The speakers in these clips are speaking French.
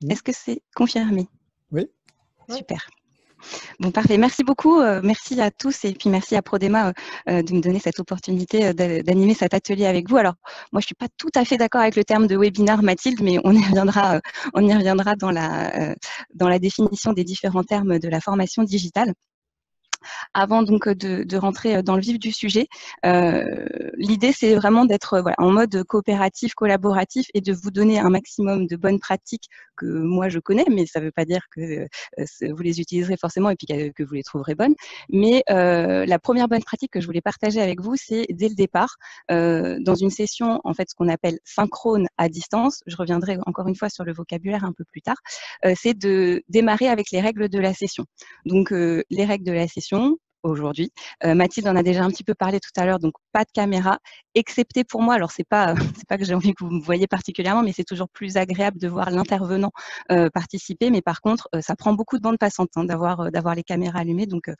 Oui, Est-ce que c'est confirmé? oui. Oui. Super. Bon, parfait. Merci beaucoup. Merci à tous et puis merci à Prodema de me donner cette opportunité d'animer cet atelier avec vous. Alors, moi, je suis pas tout à fait d'accord avec le terme de webinaire, Mathilde, mais on y reviendra dans la définition des différents termes de la formation digitale. Avant donc de rentrer dans le vif du sujet, l'idée c'est vraiment d'être voilà, en mode coopératif, collaboratif et de vous donner un maximum de bonnes pratiques que moi je connais, mais ça ne veut pas dire que vous les utiliserez forcément et puis que vous les trouverez bonnes. Mais la première bonne pratique que je voulais partager avec vous, c'est dès le départ, dans une session en fait ce qu'on appelle synchrone à distance. Je reviendrai encore une fois sur le vocabulaire un peu plus tard. C'est de démarrer avec les règles de la session. Donc les règles de la session, aujourd'hui. Mathilde en a déjà un petit peu parlé tout à l'heure, donc pas de caméra, excepté pour moi. Alors c'est pas c'est pas que j'ai envie que vous me voyez particulièrement, mais c'est toujours plus agréable de voir l'intervenant participer. Mais par contre, ça prend beaucoup de bande passante hein, d'avoir les caméras allumées. Donc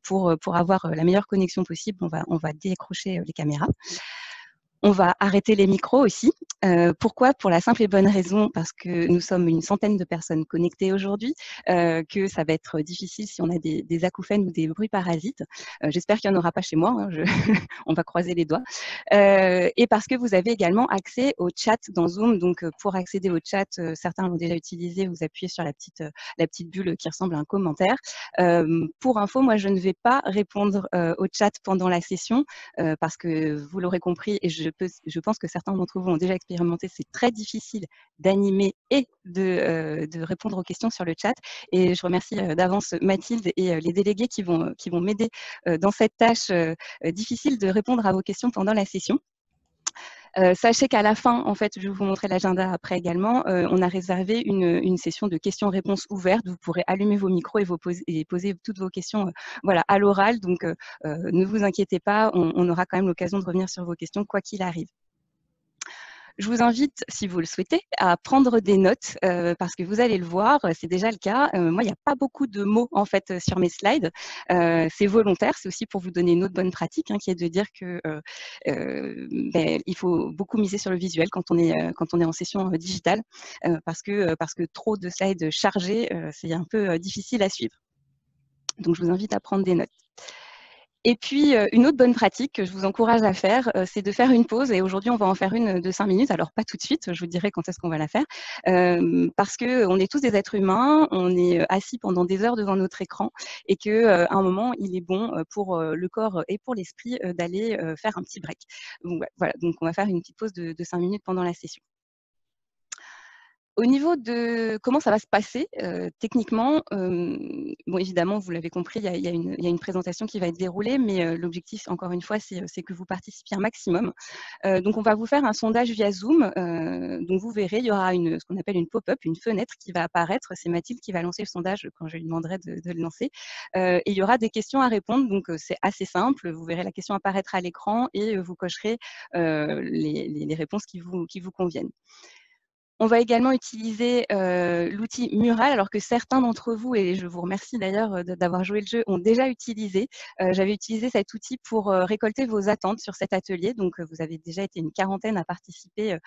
pour avoir la meilleure connexion possible, on va décrocher les caméras. On va arrêter les micros aussi. Pourquoi? Pour la simple et bonne raison, parce que nous sommes une centaine de personnes connectées aujourd'hui, que ça va être difficile si on a des acouphènes ou des bruits parasites. J'espère qu'il n'y en aura pas chez moi, hein, on va croiser les doigts. Et parce que vous avez également accès au chat dans Zoom. Donc, pour accéder au chat, certains l'ont déjà utilisé, vous appuyez sur la petite bulle qui ressemble à un commentaire. Pour info, moi, je ne vais pas répondre au chat pendant la session parce que vous l'aurez compris et je pense que certains d'entre vous ont déjà expérimenté, c'est très difficile d'animer et de répondre aux questions sur le chat. Et je remercie d'avance Mathilde et les délégués qui vont m'aider dans cette tâche difficile de répondre à vos questions pendant la session. Sachez qu'à la fin, en fait, je vais vous montrer l'agenda après également, on a réservé une session de questions-réponses ouvertes. Vous pourrez allumer vos micros et poser toutes vos questions voilà, à l'oral. Donc, ne vous inquiétez pas, on aura quand même l'occasion de revenir sur vos questions, quoi qu'il arrive. Je vous invite, si vous le souhaitez, à prendre des notes parce que vous allez le voir, c'est déjà le cas. Moi, il n'y a pas beaucoup de mots en fait sur mes slides. C'est volontaire, c'est aussi pour vous donner une autre bonne pratique, hein, qui est de dire que il faut beaucoup miser sur le visuel quand on est en session digitale, parce que trop de slides chargés, c'est un peu difficile à suivre. Donc, je vous invite à prendre des notes. Et puis, une autre bonne pratique que je vous encourage à faire, c'est de faire une pause. Et aujourd'hui, on va en faire une de 5 minutes. Alors, pas tout de suite, je vous dirai quand est-ce qu'on va la faire. Parce qu'on est tous des êtres humains, on est assis pendant des heures devant notre écran et qu'à un moment, il est bon pour le corps et pour l'esprit d'aller faire un petit break. Donc, voilà, donc on va faire une petite pause de 5 minutes pendant la session. Au niveau de comment ça va se passer techniquement, bon évidemment vous l'avez compris, il y a une présentation qui va être déroulée, mais l'objectif encore une fois c'est que vous participiez un maximum. Donc on va vous faire un sondage via Zoom, donc vous verrez, il y aura ce qu'on appelle une pop-up, une fenêtre qui va apparaître. C'est Mathilde qui va lancer le sondage quand je lui demanderai de le lancer. Et il y aura des questions à répondre, donc c'est assez simple. Vous verrez la question apparaître à l'écran et vous cocherez les réponses qui vous conviennent. On va également utiliser l'outil Mural, alors que certains d'entre vous, et je vous remercie d'ailleurs d'avoir joué le jeu, ont déjà utilisé. J'avais utilisé cet outil pour récolter vos attentes sur cet atelier. Donc, vous avez déjà été une quarantaine à participer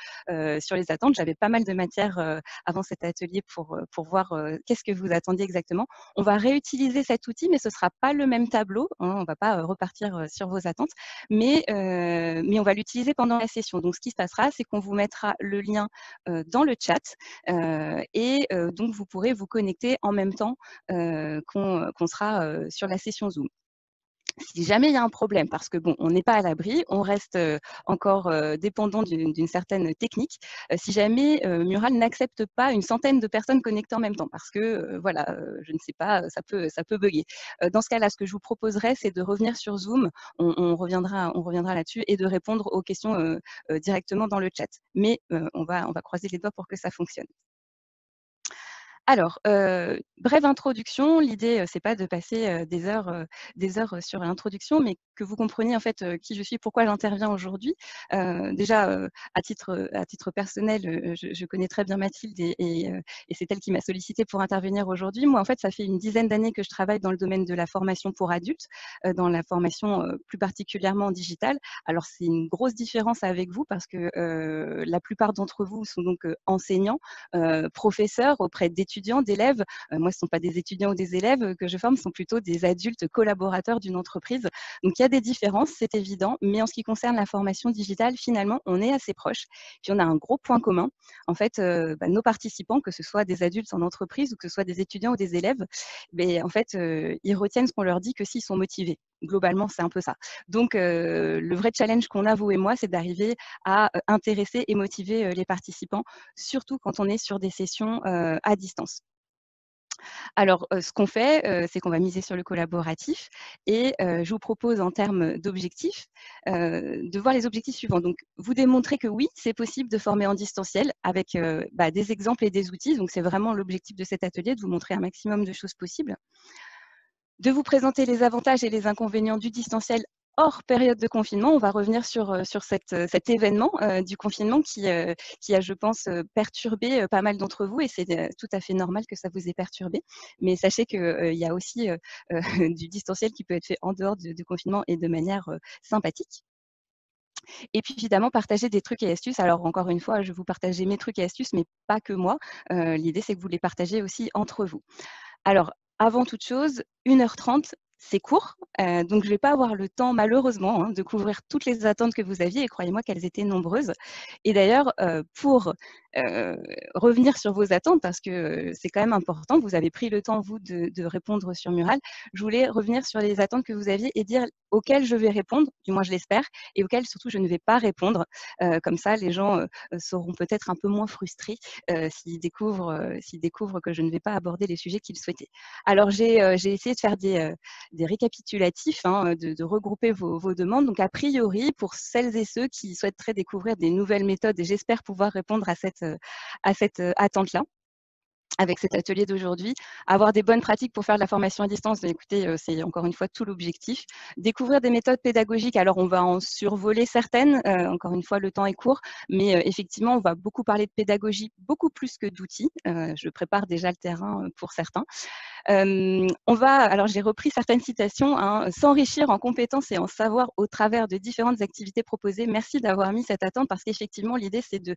sur les attentes. J'avais pas mal de matière avant cet atelier pour voir qu'est-ce que vous attendiez exactement. On va réutiliser cet outil, mais ce ne sera pas le même tableau. Hein, on ne va pas repartir sur vos attentes, mais on va l'utiliser pendant la session. Donc, ce qui se passera, c'est qu'on vous mettra le lien dans le chat et donc vous pourrez vous connecter en même temps qu'on sera sur la session Zoom. Si jamais il y a un problème, parce que bon, on n'est pas à l'abri, on reste encore dépendant d'une certaine technique. Si jamais Mural n'accepte pas une centaine de personnes connectées en même temps, parce que voilà, je ne sais pas, ça peut bugger. Dans ce cas-là, ce que je vous proposerais, c'est de revenir sur Zoom. On reviendra là-dessus et de répondre aux questions directement dans le chat. Mais on va croiser les doigts pour que ça fonctionne. Alors, brève introduction. L'idée, c'est pas de passer, des heures, sur l'introduction, mais que vous compreniez en fait, qui je suis, pourquoi j'interviens aujourd'hui. Déjà, à titre personnel, je connais très bien Mathilde et c'est elle qui m'a sollicitée pour intervenir aujourd'hui. Moi, en fait, ça fait une dizaine d'années que je travaille dans le domaine de la formation pour adultes, dans la formation, plus particulièrement digitale. Alors c'est une grosse différence avec vous parce que, la plupart d'entre vous sont donc, enseignants, professeurs auprès d'étudiants, d'élèves. Moi, ce ne sont pas des étudiants ou des élèves que je forme, ce sont plutôt des adultes collaborateurs d'une entreprise. Donc, il y a des différences, c'est évident, mais en ce qui concerne la formation digitale, finalement, on est assez proches. Puis, on a un gros point commun. En fait, nos participants, que ce soit des adultes en entreprise ou que ce soit des étudiants ou des élèves, mais en fait, ils retiennent ce qu'on leur dit que s'ils sont motivés. Globalement, c'est un peu ça. Donc, le vrai challenge qu'on a, vous et moi, c'est d'arriver à intéresser et motiver les participants, surtout quand on est sur des sessions à distance. Alors, ce qu'on fait, c'est qu'on va miser sur le collaboratif et je vous propose en termes d'objectifs, de voir les objectifs suivants. Donc, vous démontrer que oui, c'est possible de former en distanciel avec, des exemples et des outils. Donc, c'est vraiment l'objectif de cet atelier, de vous montrer un maximum de choses possibles. De vous présenter les avantages et les inconvénients du distanciel hors période de confinement. On va revenir sur cet événement du confinement qui a, je pense, perturbé pas mal d'entre vous et c'est tout à fait normal que ça vous ait perturbé. Mais sachez qu'il y a aussi du distanciel qui peut être fait en dehors du confinement et de manière sympathique. Et puis évidemment, partager des trucs et astuces. Alors encore une fois, je vais vous partager mes trucs et astuces, mais pas que moi. L'idée, c'est que vous les partagez aussi entre vous. Alors, avant toute chose, 1h30, c'est court, donc je ne vais pas avoir le temps malheureusement, de couvrir toutes les attentes que vous aviez et croyez-moi qu'elles étaient nombreuses. Et d'ailleurs, pour, heu, revenir sur vos attentes parce que, c'est quand même important, vous avez pris le temps vous de répondre sur Mural. Je voulais revenir sur les attentes que vous aviez et dire auxquelles je vais répondre, du moins je l'espère, et auxquelles surtout je ne vais pas répondre. Comme ça les gens, seront peut-être un peu moins frustrés, s'ils découvrent que je ne vais pas aborder les sujets qu'ils souhaitaient. Alors j'ai essayé de faire des récapitulatifs, de regrouper vos demandes. Donc a priori, pour celles et ceux qui souhaiteraient découvrir des nouvelles méthodes et j'espère pouvoir répondre à cette attente-là avec cet atelier d'aujourd'hui, avoir des bonnes pratiques pour faire de la formation à distance, bah, écoutez, c'est encore une fois tout l'objectif. Découvrir des méthodes pédagogiques, alors on va en survoler certaines, encore une fois le temps est court, mais effectivement on va beaucoup parler de pédagogie, beaucoup plus que d'outils. Je prépare déjà le terrain, pour certains. Alors j'ai repris certaines citations, s'enrichir en compétences et en savoir au travers de différentes activités proposées. Merci d'avoir mis cette attente parce qu'effectivement l'idée c'est de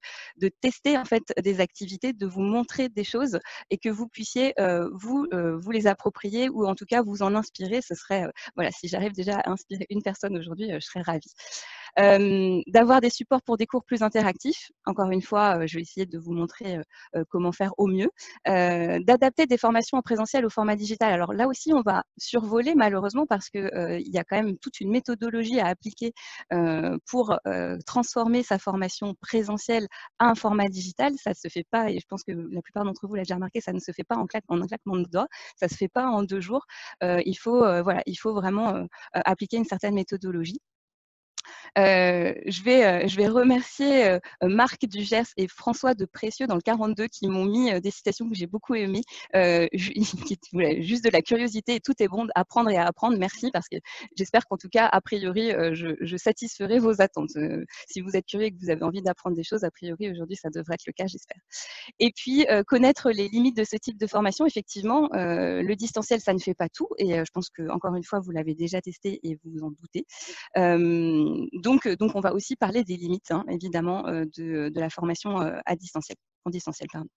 tester en fait des activités, de vous montrer des choses et que vous puissiez vous les approprier ou en tout cas vous en inspirer. Ce serait voilà, si j'arrive déjà à inspirer une personne aujourd'hui, je serais ravie. D'avoir des supports pour des cours plus interactifs. Encore une fois, je vais essayer de vous montrer comment faire au mieux. D'adapter des formations en présentiel au format digital. Alors là aussi, on va survoler malheureusement parce que il y a quand même toute une méthodologie à appliquer pour transformer sa formation présentielle à un format digital. Ça ne se fait pas, et je pense que la plupart d'entre vous l'avez déjà remarqué, ça ne se fait pas en un claquement de doigts, ça ne se fait pas en 2 jours. Il faut vraiment appliquer une certaine méthodologie. Je vais remercier, Marc Dugers et François de Précieux dans le 42 qui m'ont mis, des citations que j'ai beaucoup aimées, ju qui voilà, juste de la curiosité et tout est bon d'apprendre et à apprendre. Merci parce que j'espère qu'en tout cas, a priori, je satisferai vos attentes. Si vous êtes curieux et que vous avez envie d'apprendre des choses, a priori aujourd'hui ça devrait être le cas, j'espère. Et puis, connaître les limites de ce type de formation. Effectivement, le distanciel, ça ne fait pas tout et je pense qu'encore une fois, vous l'avez déjà testé et vous vous en doutez. Donc on va aussi parler des limites, évidemment, de la formation, à distanciel en distanciel, pardon.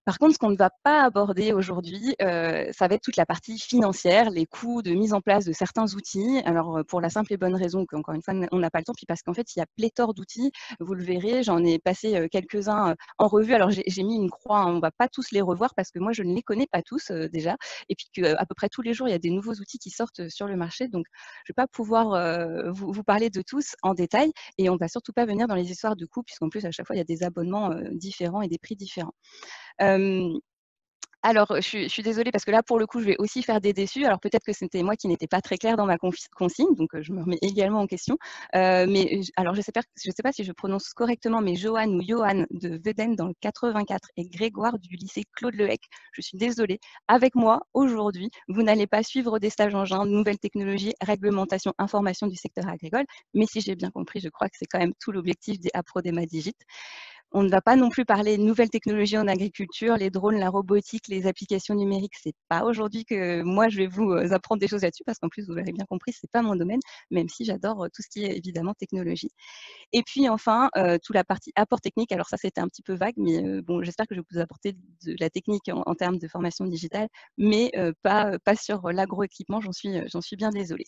Par contre, ce qu'on ne va pas aborder aujourd'hui, ça va être toute la partie financière, les coûts de mise en place de certains outils. Alors, pour la simple et bonne raison qu'encore une fois, on n'a pas le temps, puis parce qu'en fait, il y a pléthore d'outils. Vous le verrez, j'en ai passé, quelques-uns, en revue. Alors j'ai mis une croix, on ne va pas tous les revoir parce que moi, je ne les connais pas tous, déjà et puis qu'à peu près tous les jours, il y a des nouveaux outils qui sortent, sur le marché. Donc je ne vais pas pouvoir, vous parler de tous en détail et on ne va surtout pas venir dans les histoires de coûts puisqu'en plus, à chaque fois, il y a des abonnements, différents et des prix différents. Euh, Alors, je suis désolée parce que là, pour le coup, je vais aussi faire des déçus. Alors peut-être que c'était moi qui n'étais pas très claire dans ma consigne, donc je me remets également en question. Mais alors je sais pas si je prononce correctement, mais Johan ou Johan de Veden dans le 84 et Grégoire du lycée Claude Lehec. Je suis désolée. Avec moi, aujourd'hui, vous n'allez pas suivre des stages engins, nouvelles technologies, réglementation, information du secteur agricole. Mais si j'ai bien compris, je crois que c'est quand même tout l'objectif des Aprodema Digit. On ne va pas non plus parler de nouvelles technologies en agriculture, les drones, la robotique, les applications numériques. C'est pas aujourd'hui que moi je vais vous apprendre des choses là-dessus, parce qu'en plus vous l'avez bien compris, c'est pas mon domaine, même si j'adore tout ce qui est évidemment technologie. Et puis enfin, toute la partie apport technique. Alors ça, c'était un petit peu vague, mais bon, j'espère que je vais vous apporter de la technique en termes de formation digitale, mais pas sur l'agroéquipement. J'en suis bien désolée.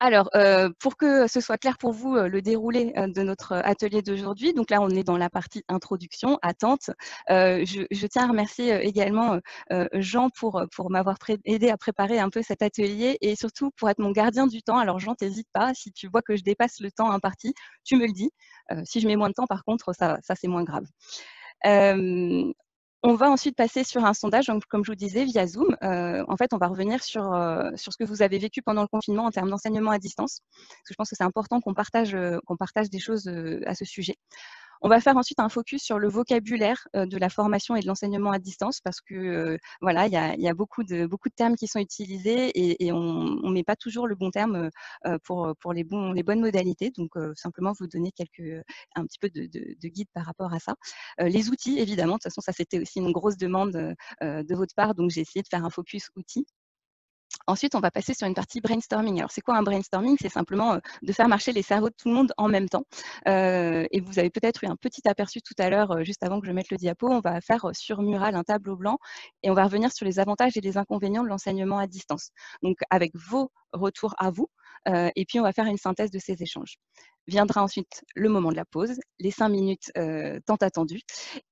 Alors, pour que ce soit clair pour vous, le déroulé, de notre atelier d'aujourd'hui, donc là, on est dans la partie introduction, attente. Je tiens à remercier, également, Jean pour m'avoir aidé à préparer un peu cet atelier et surtout pour être mon gardien du temps. Alors Jean, tu pas, si tu vois que je dépasse le temps imparti, tu me le dis. Si je mets moins de temps, par contre, ça c'est moins grave. Hem, on va ensuite passer sur un sondage, donc comme je vous disais, via Zoom. En fait, on va revenir sur ce que vous avez vécu pendant le confinement en termes d'enseignement à distance. Parce que je pense que c'est important qu'on partage des choses à ce sujet. On va faire ensuite un focus sur le vocabulaire de la formation et de l'enseignement à distance parce que voilà, il y a beaucoup de termes qui sont utilisés et on ne met pas toujours le bon terme pour les bonnes modalités. Donc, simplement vous donner un petit peu de guide par rapport à ça. Les outils, évidemment, de toute façon, ça c'était aussi une grosse demande de votre part. Donc, j'ai essayé de faire un focus outils. Ensuite, on va passer sur une partie brainstorming. Alors, c'est quoi un brainstorming? C'est simplement de faire marcher les cerveaux de tout le monde en même temps. Et vous avez peut-être eu un petit aperçu tout à l'heure, juste avant que je mette le diapo. On va faire sur Mural un tableau blanc et on va revenir sur les avantages et les inconvénients de l'enseignement à distance. Donc, avec vos retours à vous. Et puis, on va faire une synthèse de ces échanges. Viendra ensuite le moment de la pause, les 5 minutes tant attendues.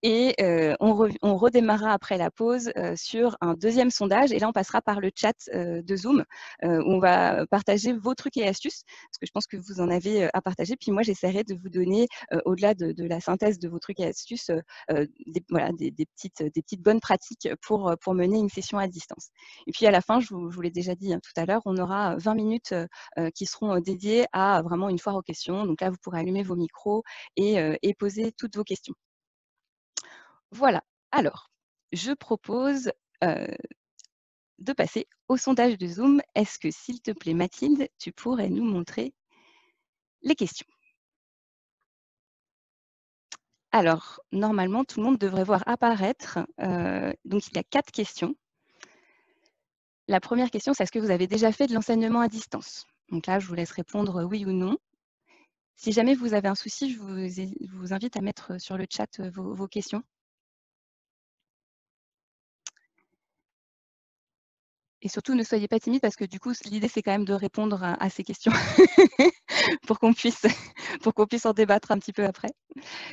Et on redémarrera après la pause sur un deuxième sondage. Et là, on passera par le chat de Zoom où on va partager vos trucs et astuces, parce que je pense que vous en avez à partager. Puis moi, j'essaierai de vous donner, au-delà de la synthèse de vos trucs et astuces, voilà, des petites bonnes pratiques pour mener une session à distance. Et puis à la fin, je vous l'ai déjà dit tout à l'heure, on aura 20 minutes qui seront dédiées à vraiment une foire aux questions. Donc là, vous pourrez allumer vos micros et poser toutes vos questions. Voilà. Alors, je propose de passer au sondage de Zoom. Est-ce que, s'il te plaît, Mathilde, tu pourrais nous montrer les questions? Alors, normalement, tout le monde devrait voir apparaître. Donc, il y a 4 questions. La première question, c'est est-ce que vous avez déjà fait de l'enseignement à distance? Donc là, je vous laisse répondre oui ou non. Si jamais vous avez un souci, je vous invite à mettre sur le chat vos questions. Et surtout, ne soyez pas timide parce que du coup, l'idée, c'est quand même de répondre à ces questions pour qu'on puisse, pour qu'on puisse en débattre un petit peu après.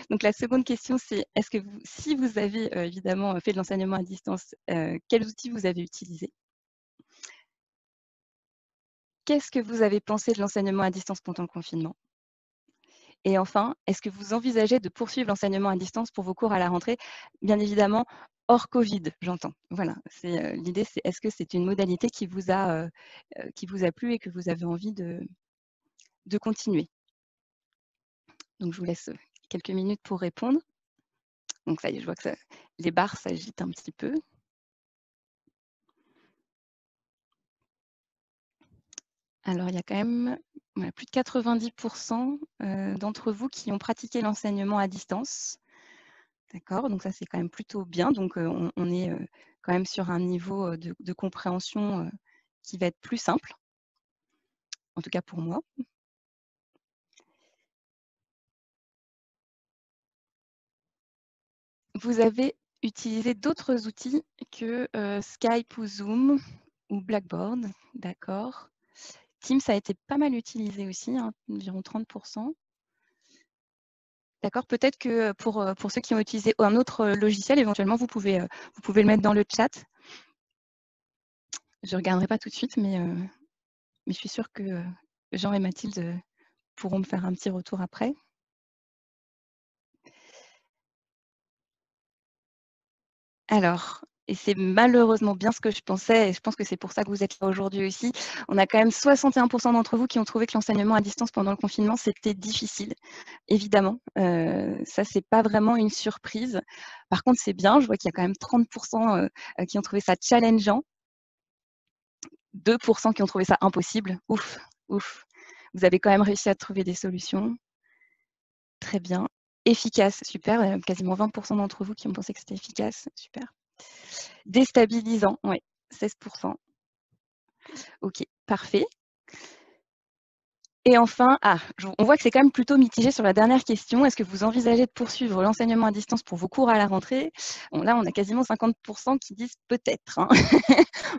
Donc, la seconde question, c'est est-ce que si vous avez évidemment fait de l'enseignement à distance, quels outils vous avez utilisés? Qu'est-ce que vous avez pensé de l'enseignement à distance pendant le confinement? Et enfin, est-ce que vous envisagez de poursuivre l'enseignement à distance pour vos cours à la rentrée? Bien évidemment, hors Covid, j'entends. Voilà, l'idée, c'est est-ce que c'est une modalité qui vous a plu et que vous avez envie de continuer? Donc, je vous laisse quelques minutes pour répondre. Donc, ça y est, je vois que les barres s'agitent un petit peu. Alors, il y a quand même voilà, plus de 90% d'entre vous qui ont pratiqué l'enseignement à distance. D'accord, donc ça, c'est quand même plutôt bien. Donc, on est quand même sur un niveau de compréhension qui va être plus simple, en tout cas pour moi. Vous avez utilisé d'autres outils que Skype ou Zoom ou Blackboard, d'accord. Teams a été pas mal utilisé aussi, hein, environ 30%. D'accord, peut-être que pour ceux qui ont utilisé un autre logiciel, éventuellement, vous pouvez le mettre dans le chat. Je ne regarderai pas tout de suite, mais je suis sûre que Jean et Mathilde pourront me faire un petit retour après. Alors, et c'est malheureusement bien ce que je pensais, et je pense que c'est pour ça que vous êtes là aujourd'hui aussi. On a quand même 61% d'entre vous qui ont trouvé que l'enseignement à distance pendant le confinement, c'était difficile. Évidemment, ça, c'est pas vraiment une surprise. Par contre, c'est bien, je vois qu'il y a quand même 30% qui ont trouvé ça challengeant, 2% qui ont trouvé ça impossible. Ouf, ouf. Vous avez quand même réussi à trouver des solutions. Très bien. Efficace, super. Quasiment 20% d'entre vous qui ont pensé que c'était efficace. Super. Déstabilisant, oui, 16%. Ok, parfait. Et enfin, on voit que c'est quand même plutôt mitigé sur la dernière question. Est-ce que vous envisagez de poursuivre l'enseignement à distance pour vos cours à la rentrée? Bon, là, on a quasiment 50% qui disent peut-être, hein.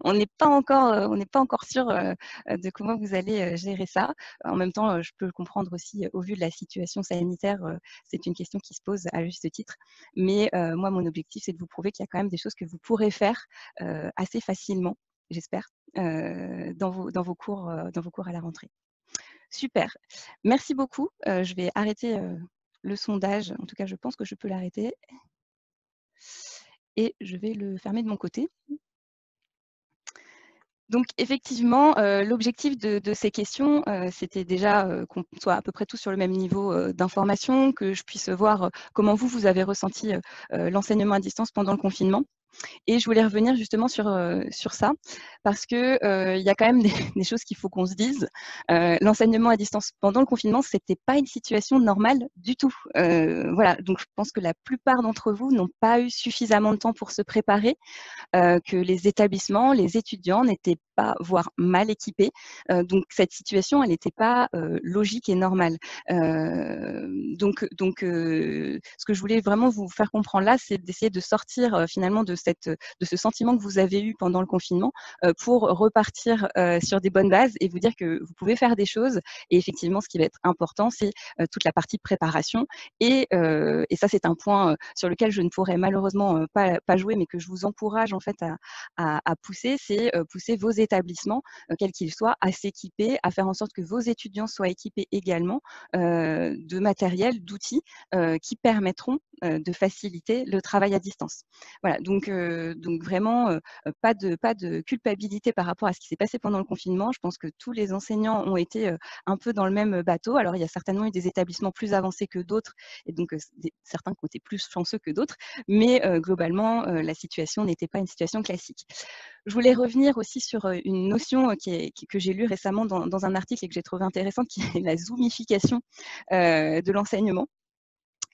On n'est pas encore sûr de comment vous allez gérer ça. En même temps, je peux le comprendre aussi au vu de la situation sanitaire. C'est une question qui se pose à juste titre. Mais moi, mon objectif, c'est de vous prouver qu'il y a quand même des choses que vous pourrez faire assez facilement, j'espère, dans vos cours à la rentrée. Super. Merci beaucoup. Je vais arrêter le sondage. En tout cas, je pense que je peux l'arrêter. Et je vais le fermer de mon côté. Donc effectivement, l'objectif de ces questions, c'était déjà qu'on soit à peu près tous sur le même niveau d'information, que je puisse voir comment vous avez ressenti l'enseignement à distance pendant le confinement. Et je voulais revenir justement sur ça, parce que il y a quand même des choses qu'il faut qu'on se dise. L'enseignement à distance pendant le confinement, c'était pas une situation normale du tout. Voilà, donc je pense que la plupart d'entre vous n'ont pas eu suffisamment de temps pour se préparer, que les établissements, les étudiants n'étaient pas, voire mal équipés. Donc cette situation, elle n'était pas logique et normale. Ce que je voulais vraiment vous faire comprendre là, c'est d'essayer de sortir finalement de ce sentiment que vous avez eu pendant le confinement pour repartir sur des bonnes bases et vous dire que vous pouvez faire des choses. Et effectivement, ce qui va être important, c'est toute la partie préparation. Et ça, c'est un point sur lequel je ne pourrais malheureusement pas jouer, mais que je vous encourage en fait à pousser, c'est pousser vos établissements, quels qu'ils soient, à s'équiper, à faire en sorte que vos étudiants soient équipés également de matériel, d'outils qui permettront de faciliter le travail à distance. Voilà, donc vraiment pas de culpabilité par rapport à ce qui s'est passé pendant le confinement. Je pense que tous les enseignants ont été un peu dans le même bateau. Alors il y a certainement eu des établissements plus avancés que d'autres et donc certains qui ont été plus chanceux que d'autres, mais globalement la situation n'était pas une situation classique. Je voulais revenir aussi sur une notion que j'ai lue récemment dans un article et que j'ai trouvé intéressante, qui est la zoomification de l'enseignement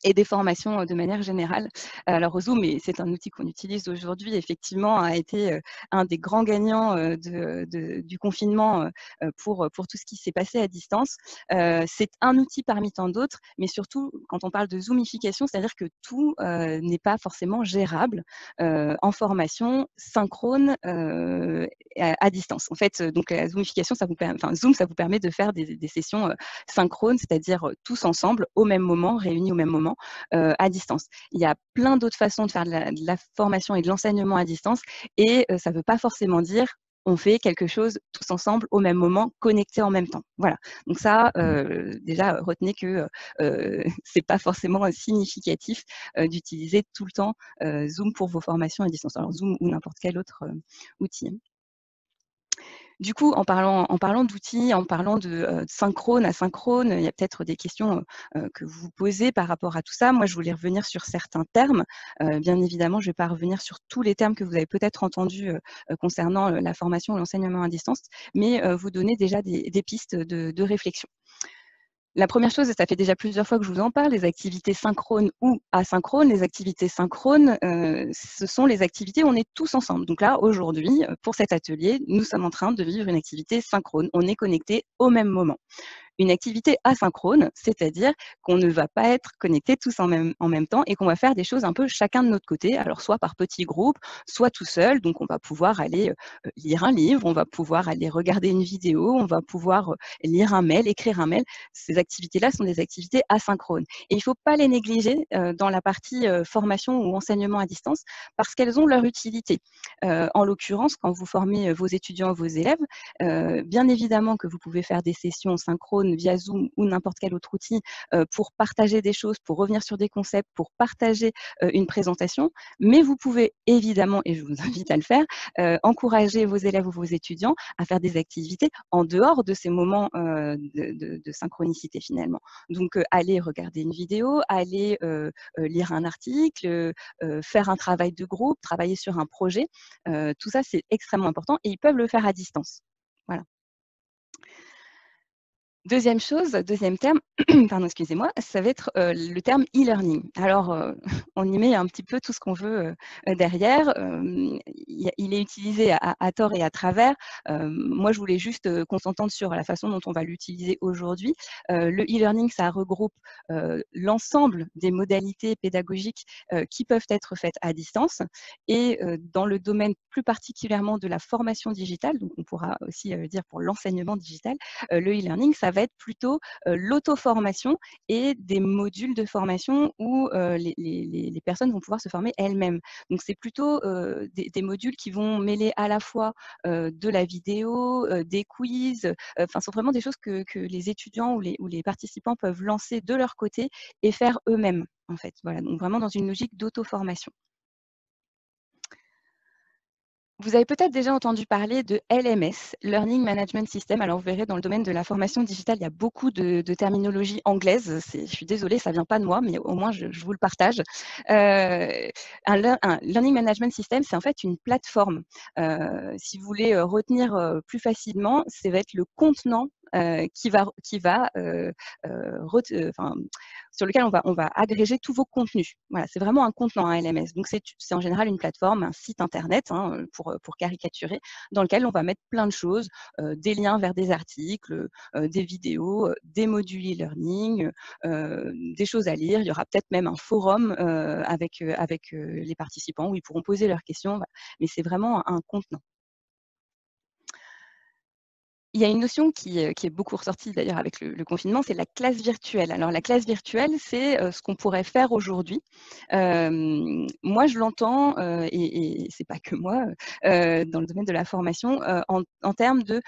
et des formations de manière générale. Alors Zoom, c'est un outil qu'on utilise aujourd'hui, effectivement, a été un des grands gagnants du confinement pour tout ce qui s'est passé à distance. C'est un outil parmi tant d'autres, mais surtout, quand on parle de zoomification, c'est-à-dire que tout n'est pas forcément gérable en formation synchrone à distance. En fait, donc la zoomification, Zoom, ça vous permet de faire des sessions synchrones, c'est-à-dire tous ensemble, au même moment, réunis au même moment, à distance. Il y a plein d'autres façons de faire de la formation et de l'enseignement à distance et ça ne veut pas forcément dire on fait quelque chose tous ensemble au même moment, connectés en même temps. Voilà. Donc ça, déjà, retenez que c'est pas forcément significatif d'utiliser tout le temps Zoom pour vos formations à distance. Alors Zoom ou n'importe quel autre outil. Du coup, en parlant d'outils, en parlant de synchrone, asynchrone, il y a peut-être des questions que vous vous posez par rapport à tout ça. Moi, je voulais revenir sur certains termes. Bien évidemment, je ne vais pas revenir sur tous les termes que vous avez peut-être entendus concernant la formation ou l'enseignement à distance, mais vous donner déjà des pistes de réflexion. La première chose, et ça fait déjà plusieurs fois que je vous en parle, les activités synchrones ou asynchrones. Les activités synchrones, ce sont les activités où on est tous ensemble. Donc là, aujourd'hui, pour cet atelier, nous sommes en train de vivre une activité synchrone. On est connectés au même moment. Une activité asynchrone, c'est-à-dire qu'on ne va pas être connectés tous en même temps et qu'on va faire des choses un peu chacun de notre côté, alors soit par petits groupes, soit tout seul. Donc on va pouvoir aller lire un livre, on va pouvoir aller regarder une vidéo, on va pouvoir lire un mail, écrire un mail. Ces activités-là sont des activités asynchrones. Et il ne faut pas les négliger dans la partie formation ou enseignement à distance parce qu'elles ont leur utilité. En l'occurrence, quand vous formez vos étudiants, vos élèves, bien évidemment que vous pouvez faire des sessions synchrones téléphone via Zoom ou n'importe quel autre outil pour partager des choses, pour revenir sur des concepts, pour partager une présentation. Mais vous pouvez évidemment, et je vous invite à le faire, encourager vos élèves ou vos étudiants à faire des activités en dehors de ces moments de synchronicité finalement. Donc, aller regarder une vidéo, aller lire un article, faire un travail de groupe, travailler sur un projet. Tout ça, c'est extrêmement important et ils peuvent le faire à distance. Voilà. Deuxième chose, deuxième terme, pardon, excusez-moi, ça va être le terme e-learning. Alors, on y met un petit peu tout ce qu'on veut derrière. Il est utilisé à tort et à travers. Moi, je voulais juste qu'on s'entende sur la façon dont on va l'utiliser aujourd'hui. Le e-learning, ça regroupe l'ensemble des modalités pédagogiques qui peuvent être faites à distance. Et dans le domaine plus particulièrement de la formation digitale, donc on pourra aussi dire pour l'enseignement digital, le e-learning, ça va être plutôt l'auto-formation et des modules de formation où les personnes vont pouvoir se former elles-mêmes. Donc, c'est plutôt des modules qui vont mêler à la fois de la vidéo, des quiz, enfin, sont vraiment des choses que les étudiants ou les participants peuvent lancer de leur côté et faire eux-mêmes, en fait. Voilà, donc vraiment dans une logique d'auto-formation. Vous avez peut-être déjà entendu parler de LMS, Learning Management System. Alors, vous verrez, dans le domaine de la formation digitale, il y a beaucoup de terminologie anglaise. Je suis désolée, ça ne vient pas de moi, mais au moins, je vous le partage. Un Learning Management System, c'est en fait une plateforme. Si vous voulez retenir plus facilement, ça va être le contenant sur lequel on va agréger tous vos contenus. Voilà, c'est vraiment un contenant, un LMS. Donc, c'est en général une plateforme, un site internet, hein, pour caricaturer, dans lequel on va mettre plein de choses, des liens vers des articles, des vidéos, des modules e-learning, des choses à lire. Il y aura peut-être même un forum avec les participants où ils pourront poser leurs questions. Voilà. Mais c'est vraiment un contenant. Il y a une notion qui est beaucoup ressortie d'ailleurs avec le confinement, c'est la classe virtuelle. Alors la classe virtuelle, c'est ce qu'on pourrait faire aujourd'hui. Moi, je l'entends, et c'est pas que moi, dans le domaine de la formation, en termes de,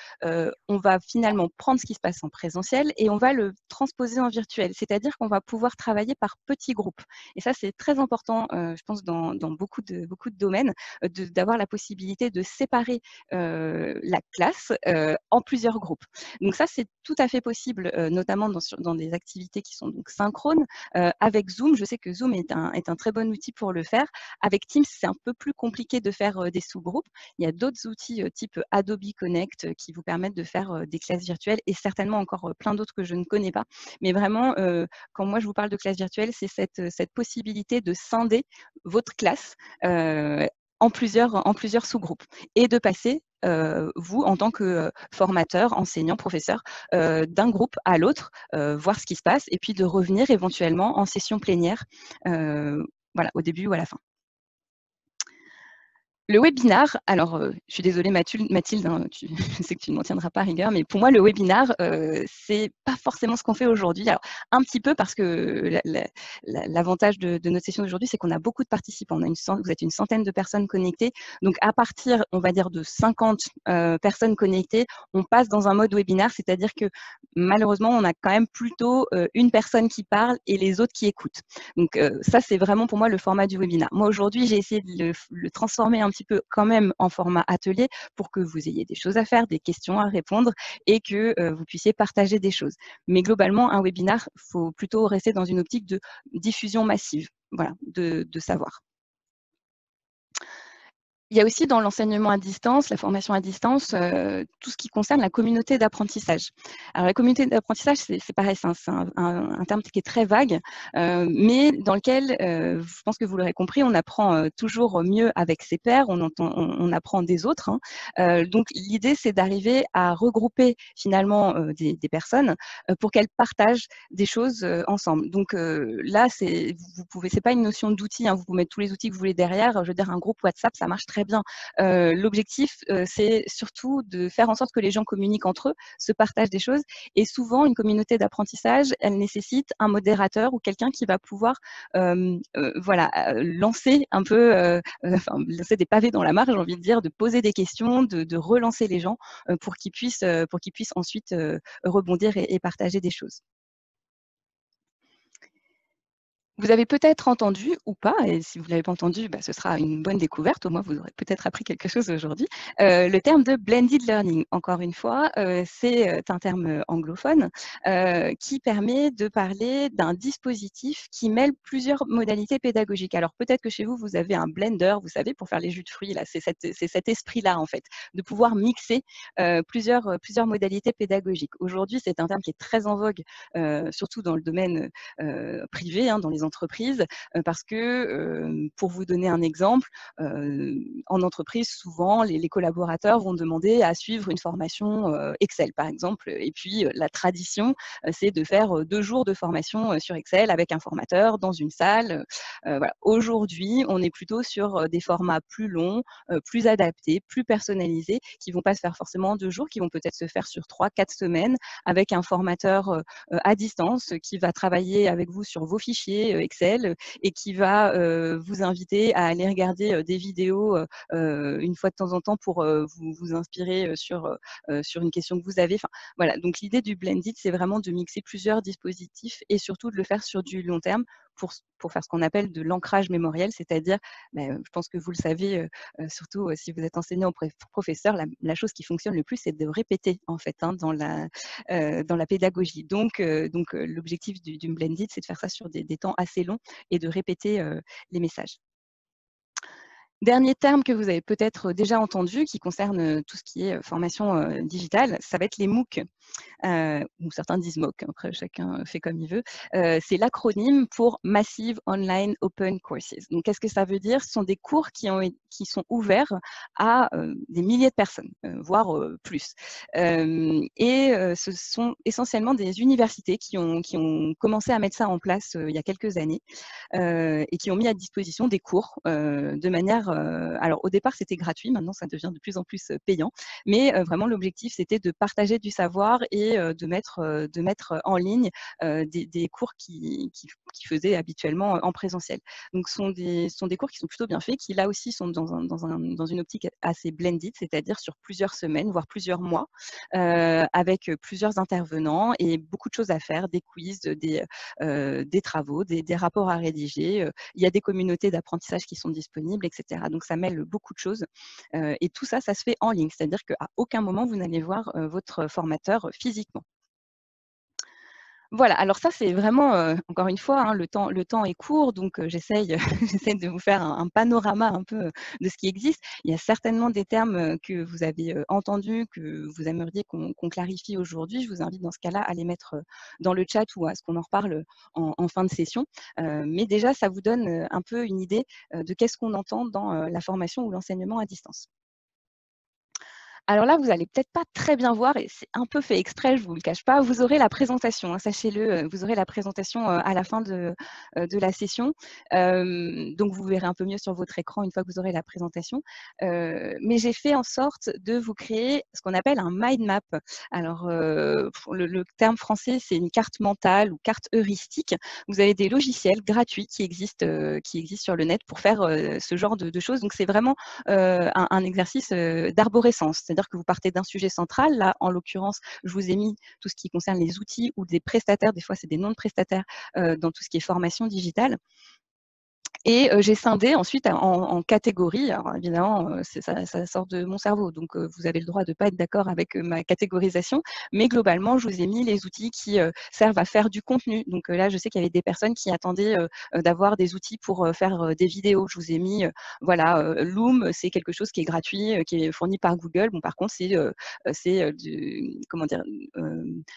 on va finalement prendre ce qui se passe en présentiel et on va le transposer en virtuel. C'est-à-dire qu'on va pouvoir travailler par petits groupes. Et ça, c'est très important, je pense, dans beaucoup de domaines, d'avoir la possibilité de séparer la classe en plusieurs groupes. Donc ça, c'est tout à fait possible, notamment dans des activités qui sont donc synchrones. Avec Zoom, je sais que Zoom est un très bon outil pour le faire. Avec Teams, c'est un peu plus compliqué de faire des sous-groupes. Il y a d'autres outils type Adobe Connect qui vous permettent de faire des classes virtuelles et certainement encore plein d'autres que je ne connais pas. Mais vraiment, quand moi je vous parle de classe virtuelle, c'est cette possibilité de scinder votre classe en plusieurs sous-groupes et de passer, vous, en tant que formateur, enseignant, professeur, d'un groupe à l'autre, voir ce qui se passe et puis de revenir éventuellement en session plénière, voilà, au début ou à la fin. Le webinar, alors, je suis désolée Mathilde, hein, je sais que tu ne m'en tiendras pas rigueur, mais pour moi le webinar, c'est pas forcément ce qu'on fait aujourd'hui. Alors, un petit peu parce que l'avantage de notre session d'aujourd'hui, c'est qu'on a beaucoup de participants. Vous êtes une centaine de personnes connectées. Donc à partir, on va dire, de 50 personnes connectées, on passe dans un mode webinar, c'est-à-dire que malheureusement, on a quand même plutôt une personne qui parle et les autres qui écoutent. Donc ça, c'est vraiment pour moi le format du webinar. Moi, aujourd'hui, j'ai essayé de le transformer un petit peu quand même en format atelier pour que vous ayez des choses à faire, des questions à répondre et que vous puissiez partager des choses. Mais globalement, un webinar, il faut plutôt rester dans une optique de diffusion massive, voilà, de savoir. Il y a aussi dans l'enseignement à distance, la formation à distance, tout ce qui concerne la communauté d'apprentissage. Alors la communauté d'apprentissage, c'est pareil, c'est un terme qui est très vague, mais dans lequel, je pense que vous l'aurez compris, on apprend toujours mieux avec ses pairs, on apprend des autres, hein. Donc l'idée, c'est d'arriver à regrouper finalement des personnes pour qu'elles partagent des choses ensemble. Donc là, c'est pas une notion d'outil, hein, vous pouvez mettre tous les outils que vous voulez derrière. Je veux dire, un groupe WhatsApp, ça marche très très bien. L'objectif, c'est surtout de faire en sorte que les gens communiquent entre eux, se partagent des choses. Et souvent, une communauté d'apprentissage, elle nécessite un modérateur ou quelqu'un qui va pouvoir voilà, lancer un peu, enfin, lancer des pavés dans la mare, j'ai envie de dire, de poser des questions, de relancer les gens pour qu'ils puissent ensuite rebondir et partager des choses. Vous avez peut-être entendu ou pas, et si vous ne l'avez pas entendu, bah, ce sera une bonne découverte, au moins vous aurez peut-être appris quelque chose aujourd'hui, le terme de blended learning. Encore une fois, c'est un terme anglophone qui permet de parler d'un dispositif qui mêle plusieurs modalités pédagogiques. Alors peut-être que chez vous, vous avez un blender, vous savez, pour faire les jus de fruits, là, c'est cet esprit-là, en fait, de pouvoir mixer plusieurs modalités pédagogiques. Aujourd'hui, c'est un terme qui est très en vogue, surtout dans le domaine privées, hein, dans les entreprises, parce que, pour vous donner un exemple, en entreprise, souvent, les collaborateurs vont demander à suivre une formation Excel, par exemple. Et puis, la tradition, c'est de faire 2 jours de formation sur Excel avec un formateur dans une salle. Voilà. Aujourd'hui, on est plutôt sur des formats plus longs, plus adaptés, plus personnalisés, qui ne vont pas se faire forcément en 2 jours, qui vont peut-être se faire sur 3-4 semaines avec un formateur à distance qui va travailler avec vous sur vos fichiers Excel et qui va vous inviter à aller regarder des vidéos une fois de temps en temps pour vous inspirer sur une question que vous avez. Enfin, voilà. Donc l'idée du blended, c'est vraiment de mixer plusieurs dispositifs et surtout de le faire sur du long terme pour faire ce qu'on appelle de l'ancrage mémoriel, c'est-à-dire, je pense que vous le savez, surtout si vous êtes enseignant ou professeur, la chose qui fonctionne le plus, c'est de répéter en fait hein, dans la pédagogie. Donc l'objectif du blended, c'est de faire ça sur des temps assez longs et de répéter les messages. Dernier terme que vous avez peut-être déjà entendu, qui concerne tout ce qui est formation digitale, ça va être les MOOC. Ou certains disent MOOC, après chacun fait comme il veut. C'est l'acronyme pour Massive Online Open Courses. Donc qu'est-ce que ça veut dire? Ce sont des cours qui sont ouverts à des milliers de personnes, voire plus. Ce sont essentiellement des universités qui ont commencé à mettre ça en place il y a quelques années et qui ont mis à disposition des cours de manière. Alors au départ c'était gratuit, maintenant ça devient de plus en plus payant, mais vraiment l'objectif c'était de partager du savoir et de mettre en ligne des cours qui faisaient habituellement en présentiel. Donc ce sont des cours qui sont plutôt bien faits, qui là aussi sont dans une optique assez blended, c'est-à-dire sur plusieurs semaines, voire plusieurs mois, avec plusieurs intervenants et beaucoup de choses à faire, des quiz, des travaux, des rapports à rédiger. Il y a des communautés d'apprentissage qui sont disponibles, etc. Donc ça mêle beaucoup de choses. Et tout ça, ça se fait en ligne, c'est-à-dire qu'à aucun moment vous n'allez voir votre formateur physiquement. Voilà, alors ça c'est vraiment, encore une fois, hein, le temps est court, donc j'essaye j'essaie de vous faire un panorama un peu de ce qui existe. Il y a certainement des termes que vous avez entendus, que vous aimeriez qu'on clarifie aujourd'hui. Je vous invite dans ce cas-là à les mettre dans le chat ou à ce qu'on en reparle en fin de session. Mais déjà, ça vous donne un peu une idée de qu'est-ce qu'on entend dans la formation ou l'enseignement à distance. Alors là, vous allez peut-être pas très bien voir et c'est un peu fait exprès, je vous le cache pas. Vous aurez la présentation, hein, sachez-le, vous aurez la présentation à la fin de la session. Donc vous verrez un peu mieux sur votre écran une fois que vous aurez la présentation. Mais j'ai fait en sorte de vous créer ce qu'on appelle un mind map. Alors le terme français, c'est une carte mentale ou carte heuristique. Vous avez des logiciels gratuits qui existent sur le net pour faire ce genre de choses. Donc c'est vraiment un exercice d'arborescence, c'est-à-dire que vous partez d'un sujet central. Là, en l'occurrence, je vous ai mis tout ce qui concerne les outils ou des prestataires, des fois c'est des noms de prestataires dans tout ce qui est formation digitale. Et j'ai scindé ensuite en catégories. Alors évidemment, ça sort de mon cerveau, donc vous avez le droit de ne pas être d'accord avec ma catégorisation, mais globalement, je vous ai mis les outils qui servent à faire du contenu. Donc là, je sais qu'il y avait des personnes qui attendaient d'avoir des outils pour faire des vidéos. Je vous ai mis, voilà, Loom, c'est quelque chose qui est gratuit, qui est fourni par Google. Bon, par contre, comment dire,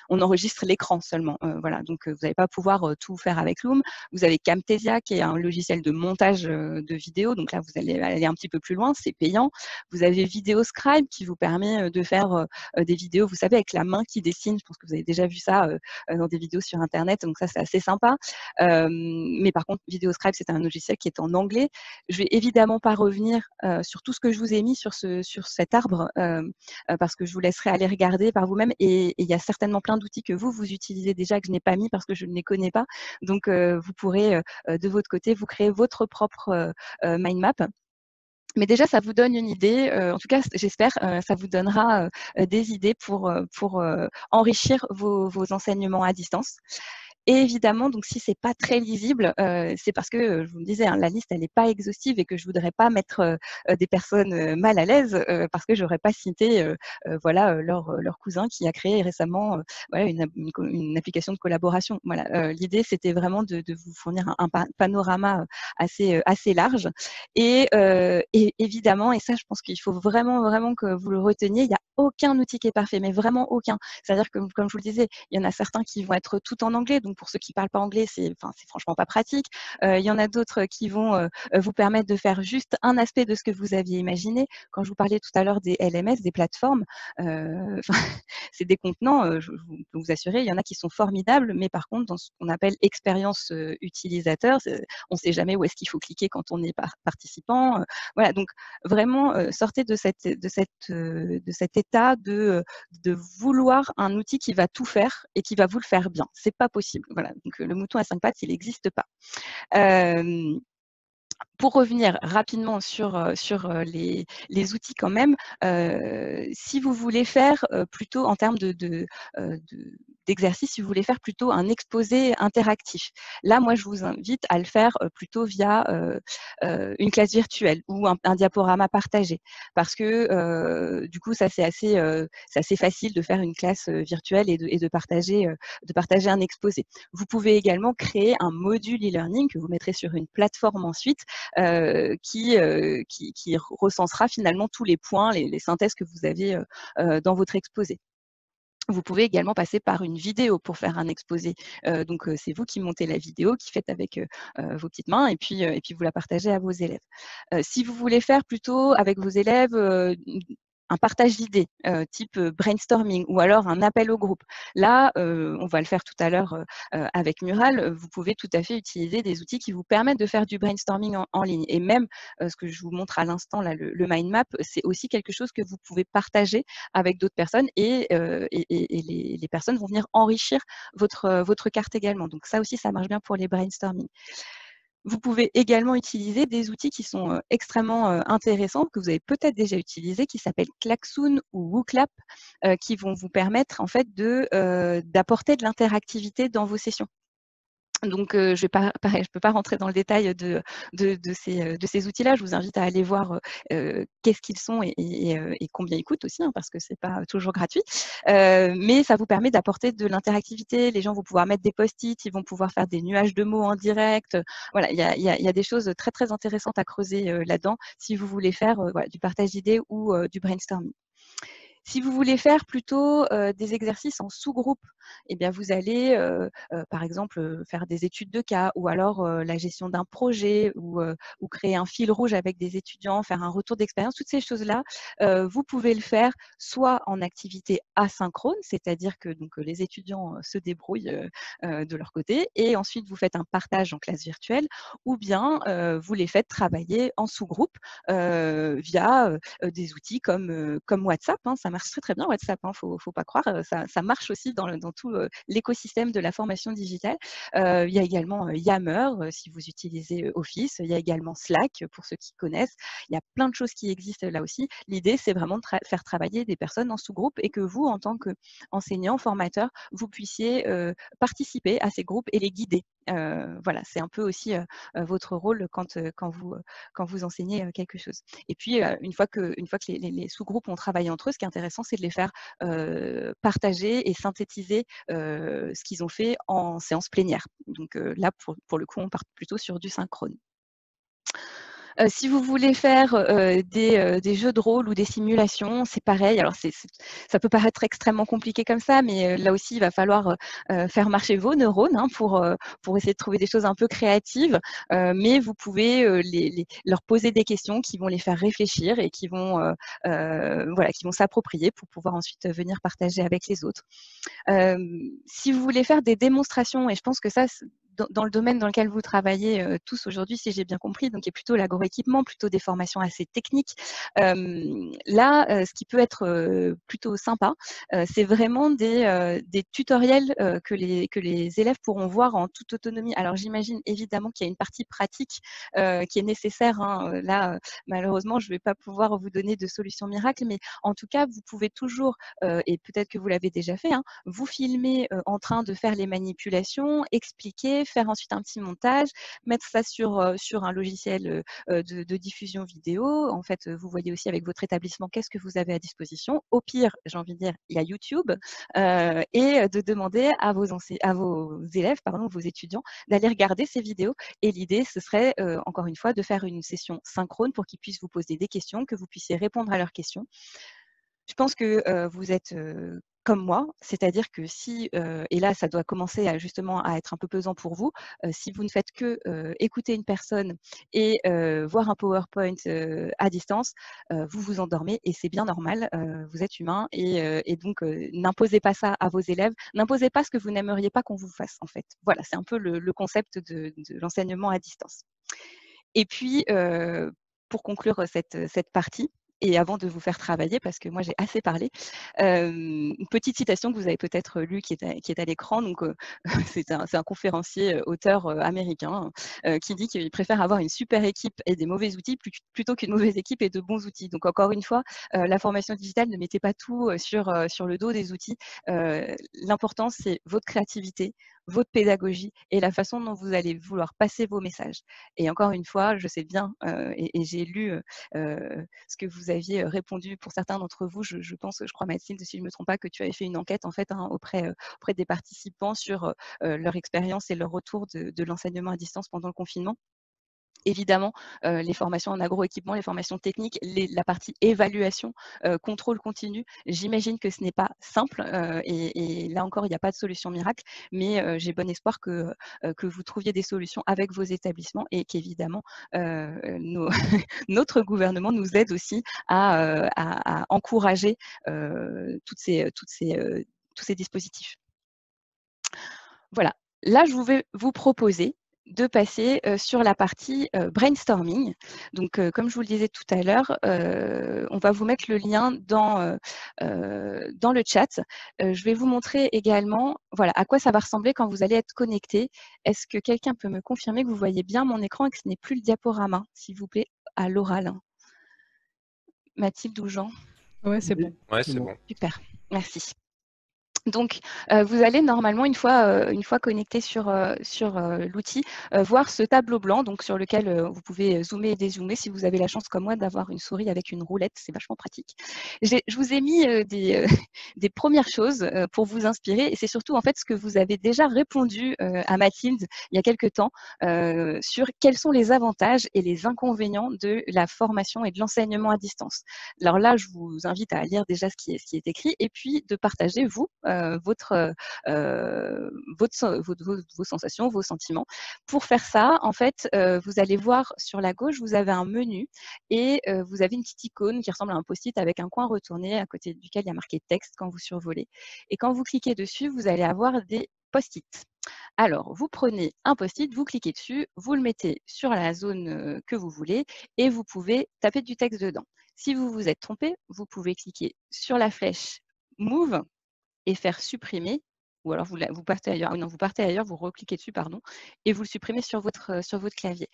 on enregistre l'écran seulement. Voilà, donc vous n'allez pas pouvoir tout faire avec Loom. Vous avez Camtasia, qui est un logiciel de montage de vidéos. Donc là, vous allez aller un petit peu plus loin, c'est payant. Vous avez VideoScribe qui vous permet de faire des vidéos, vous savez, avec la main qui dessine. Je pense que vous avez déjà vu ça dans des vidéos sur Internet. Donc ça, c'est assez sympa. Mais par contre, VideoScribe, c'est un logiciel qui est en anglais. Je vais évidemment pas revenir sur tout ce que je vous ai mis sur cet arbre parce que je vous laisserai aller regarder par vous-même. Et il y a certainement plein d'outils que vous utilisez déjà que je n'ai pas mis parce que je ne les connais pas. Donc, vous pourrez de votre côté vous créer votre propre mind map. Mais déjà, ça vous donne une idée. En tout cas, j'espère, ça vous donnera des idées pour enrichir vos enseignements à distance. Et évidemment, donc si c'est pas très lisible, c'est parce que, je vous le disais, hein, la liste elle n'est pas exhaustive et que je voudrais pas mettre des personnes mal à l'aise parce que j'aurais pas cité voilà leur cousin qui a créé récemment voilà une application de collaboration. Voilà, l'idée c'était vraiment de vous fournir un panorama assez large et évidemment, et ça je pense qu'il faut vraiment que vous le reteniez, il y a aucun outil qui est parfait, mais vraiment aucun. C'est-à-dire que comme je vous le disais, il y en a certains qui vont être tout en anglais, donc pour ceux qui parlent pas anglais, c'est franchement pas pratique. Il y en a d'autres qui vont vous permettre de faire juste un aspect de ce que vous aviez imaginé. Quand je vous parlais tout à l'heure des LMS, des plateformes, c'est des contenants, je peux vous assurer, il y en a qui sont formidables, mais par contre, dans ce qu'on appelle expérience utilisateur, on ne sait jamais où est-ce qu'il faut cliquer quand on est participant. Voilà, donc vraiment, sortez de cet état de vouloir un outil qui va tout faire et qui va vous le faire bien. C'est pas possible. Voilà. Donc le mouton à 5 pattes, il n'existe pas. Pour revenir rapidement sur les outils quand même, si vous voulez faire plutôt en termes d'exercice, si vous voulez faire plutôt un exposé interactif. Là, moi, je vous invite à le faire plutôt via une classe virtuelle ou un diaporama partagé. Parce que du coup, ça, c'est assez facile de faire une classe virtuelle et de partager un exposé. Vous pouvez également créer un module e-learning que vous mettrez sur une plateforme ensuite qui recensera finalement tous les points, les synthèses que vous avez dans votre exposé. Vous pouvez également passer par une vidéo pour faire un exposé. Donc, c'est vous qui montez la vidéo, qui faites avec vos petites mains et puis vous la partagez à vos élèves. Si vous voulez faire plutôt avec vos élèves un partage d'idées, type brainstorming ou alors un appel au groupe. Là, on va le faire tout à l'heure avec Mural, vous pouvez tout à fait utiliser des outils qui vous permettent de faire du brainstorming en ligne. Et même, ce que je vous montre à l'instant, là, le mind map, c'est aussi quelque chose que vous pouvez partager avec d'autres personnes et les personnes vont venir enrichir votre carte également. Donc ça aussi, ça marche bien pour les brainstorming. Vous pouvez également utiliser des outils qui sont extrêmement intéressants, que vous avez peut-être déjà utilisés, qui s'appellent Klaxoon ou WooClap, qui vont vous permettre en fait d'apporter de l'interactivité dans vos sessions. Donc, je ne peux pas rentrer dans le détail de ces outils-là. Je vous invite à aller voir qu'est-ce qu'ils sont et combien ils coûtent aussi, hein, parce que c'est pas toujours gratuit. Mais ça vous permet d'apporter de l'interactivité. Les gens vont pouvoir mettre des post-it, ils vont pouvoir faire des nuages de mots en direct. Voilà, il y a des choses très très intéressantes à creuser là-dedans si vous voulez faire voilà, du partage d'idées ou du brainstorming. Si vous voulez faire plutôt des exercices en sous-groupe, eh bien vous allez par exemple faire des études de cas ou alors la gestion d'un projet ou créer un fil rouge avec des étudiants, faire un retour d'expérience. Toutes ces choses-là, vous pouvez le faire soit en activité asynchrone, c'est-à-dire que donc, les étudiants se débrouillent de leur côté et ensuite vous faites un partage en classe virtuelle ou bien vous les faites travailler en sous-groupe via des outils comme WhatsApp, hein, ça marche très très bien WhatsApp, hein, faut pas croire, ça marche aussi dans tout l'écosystème de la formation digitale. Il y a également Yammer si vous utilisez Office, il y a également Slack pour ceux qui connaissent. Il y a plein de choses qui existent là aussi. L'idée, c'est vraiment de faire travailler des personnes en sous-groupe et que vous, en tant qu'enseignant, formateur, vous puissiez participer à ces groupes et les guider. Voilà, c'est un peu aussi votre rôle quand vous enseignez quelque chose. Et puis, une fois que les sous-groupes ont travaillé entre eux, ce qui est intéressant, c'est de les faire partager et synthétiser ce qu'ils ont fait en séance plénière. Donc là, pour le coup, on part plutôt sur du synchrone. Si vous voulez faire des jeux de rôle ou des simulations, c'est pareil. Alors, ça peut paraître extrêmement compliqué comme ça, mais là aussi, il va falloir faire marcher vos neurones pour essayer de trouver des choses un peu créatives. Mais vous pouvez leur poser des questions qui vont les faire réfléchir et voilà, qui vont s'approprier pour pouvoir ensuite venir partager avec les autres. Si vous voulez faire des démonstrations, et je pense que ça, dans le domaine dans lequel vous travaillez tous aujourd'hui, si j'ai bien compris, donc qui est plutôt l'agroéquipement, plutôt des formations assez techniques. Là, ce qui peut être plutôt sympa, c'est vraiment des tutoriels que les élèves pourront voir en toute autonomie. Alors j'imagine évidemment qu'il y a une partie pratique qui est nécessaire. Hein. Là, malheureusement, je ne vais pas pouvoir vous donner de solution miracle, mais en tout cas, vous pouvez toujours, et peut-être que vous l'avez déjà fait, hein, vous filmer en train de faire les manipulations, expliquer, faire ensuite un petit montage, mettre ça sur un logiciel de diffusion vidéo. En fait, vous voyez aussi avec votre établissement qu'est-ce que vous avez à disposition. Au pire, j'ai envie de dire, il y a YouTube et de demander à vos élèves, pardon, vos étudiants, d'aller regarder ces vidéos. Et l'idée, ce serait encore une fois de faire une session synchrone pour qu'ils puissent vous poser des questions, que vous puissiez répondre à leurs questions. Je pense que vous êtes comme moi, c'est-à-dire que si, et là ça doit commencer justement à être un peu pesant pour vous, si vous ne faites que écouter une personne et voir un PowerPoint à distance, vous vous endormez et c'est bien normal, vous êtes humain et donc n'imposez pas ça à vos élèves, n'imposez pas ce que vous n'aimeriez pas qu'on vous fasse en fait. Voilà, c'est un peu le concept de l'enseignement à distance. Et puis, pour conclure cette partie, et avant de vous faire travailler, parce que moi j'ai assez parlé, une petite citation que vous avez peut-être lue qui est à l'écran. Donc, c'est un conférencier, auteur américain qui dit qu'il préfère avoir une super équipe et des mauvais outils plutôt qu'une mauvaise équipe et de bons outils. Donc, encore une fois, la formation digitale, ne mettez pas tout sur le dos des outils. L'important, c'est votre créativité, votre pédagogie et la façon dont vous allez vouloir passer vos messages. Et encore une fois, je sais bien, et j'ai lu ce que vous aviez répondu pour certains d'entre vous. Je pense, je crois Mathilde, si je ne me trompe pas, que tu avais fait une enquête en fait hein, auprès des participants sur leur expérience et leur retour de l'enseignement à distance pendant le confinement. Évidemment, les formations en agroéquipement, les formations techniques, la partie évaluation, contrôle continu, j'imagine que ce n'est pas simple et là encore, il n'y a pas de solution miracle, mais j'ai bon espoir que vous trouviez des solutions avec vos établissements et qu'évidemment, notre gouvernement nous aide aussi à encourager tous ces dispositifs. Voilà. Là, je vais vous proposer de passer sur la partie brainstorming. Donc, comme je vous le disais tout à l'heure, on va vous mettre le lien dans le chat. Je vais vous montrer également voilà, à quoi ça va ressembler quand vous allez être connecté. Est-ce que quelqu'un peut me confirmer que vous voyez bien mon écran et que ce n'est plus le diaporama, s'il vous plaît, à l'oral? Mathilde ou Jean? Ouais, c'est bon. Ouais, c'est bon. Super, merci. Donc, vous allez normalement, une fois connecté sur l'outil, voir ce tableau blanc donc, sur lequel vous pouvez zoomer et dézoomer si vous avez la chance, comme moi, d'avoir une souris avec une roulette. C'est vachement pratique. Je vous ai mis des premières choses pour vous inspirer et c'est surtout en fait ce que vous avez déjà répondu à Mathilde il y a quelques temps sur quels sont les avantages et les inconvénients de la formation et de l'enseignement à distance. Alors là, je vous invite à lire déjà ce qui est écrit et puis de partager, vous, vos sensations, vos sentiments. Pour faire ça, en fait, vous allez voir sur la gauche, vous avez un menu et vous avez une petite icône qui ressemble à un post-it avec un coin retourné à côté duquel il y a marqué texte quand vous survolez. Et quand vous cliquez dessus, vous allez avoir des post-it. Alors, vous prenez un post-it, vous cliquez dessus, vous le mettez sur la zone que vous voulez et vous pouvez taper du texte dedans. Si vous vous êtes trompé, vous pouvez cliquer sur la flèche Move et faire supprimer, ou alors vous partez ailleurs, non, vous partez ailleurs, vous recliquez dessus, pardon, et vous le supprimez sur votre clavier.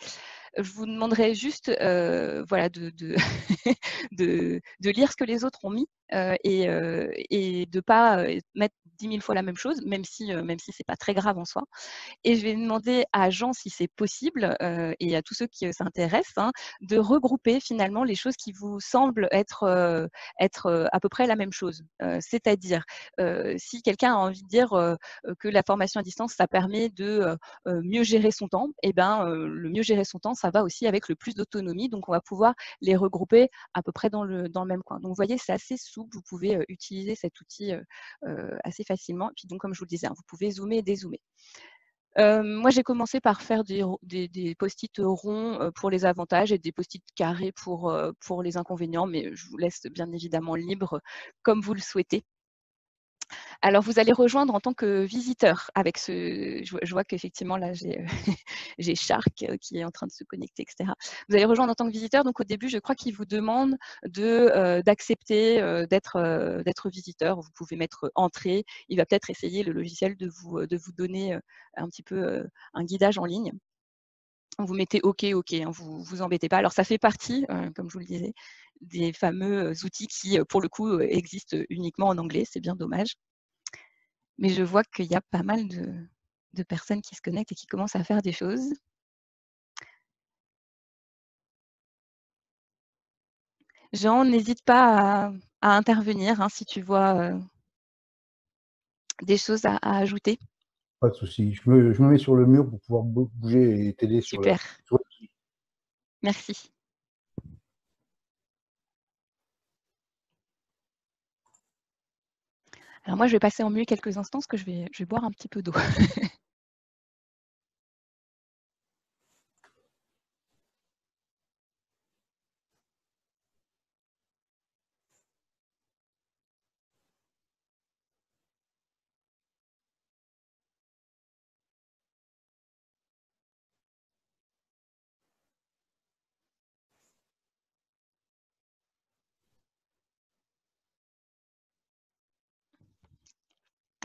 Je vous demanderai juste voilà, de lire ce que les autres ont mis et de ne pas mettre 10 000 fois la même chose, même si ce n'est pas très grave en soi. Et je vais demander à Jean, si c'est possible, et à tous ceux qui s'intéressent, hein, de regrouper finalement les choses qui vous semblent être à peu près la même chose. C'est-à-dire, si quelqu'un a envie de dire que la formation à distance, ça permet de mieux gérer son temps, et ben, le mieux gérer son temps, ça va aussi avec le plus d'autonomie. Donc, on va pouvoir les regrouper à peu près dans le même coin. Donc, vous voyez, c'est assez souple. Vous pouvez utiliser cet outil assez facilement. Et puis, donc, comme je vous le disais, hein, vous pouvez zoomer et dézoomer. Moi, j'ai commencé par faire des post-it ronds pour les avantages et des post-it carrés pour les inconvénients, mais je vous laisse bien évidemment libre comme vous le souhaitez. Alors, vous allez rejoindre en tant que visiteur avec ce. Je vois qu'effectivement, là, j'ai j'ai Shark qui est en train de se connecter, etc. Vous allez rejoindre en tant que visiteur. Donc, au début, je crois qu'il vous demande d'accepter d'être visiteur. Vous pouvez mettre entrée. Il va peut-être essayer, le logiciel, de vous donner un petit peu un guidage en ligne. Vous mettez OK, OK, hein, vous vous embêtez pas. Alors, ça fait partie, comme je vous le disais, des fameux outils qui, pour le coup, existent uniquement en anglais. C'est bien dommage. Mais je vois qu'il y a pas mal de personnes qui se connectent et qui commencent à faire des choses. Jean, n'hésite pas à intervenir, hein, si tu vois des choses à ajouter. Pas de souci. Je me mets sur le mur pour pouvoir bouger et t'aider sur Super, sur merci. Alors moi, je vais passer en muet quelques instants parce que je vais boire un petit peu d'eau.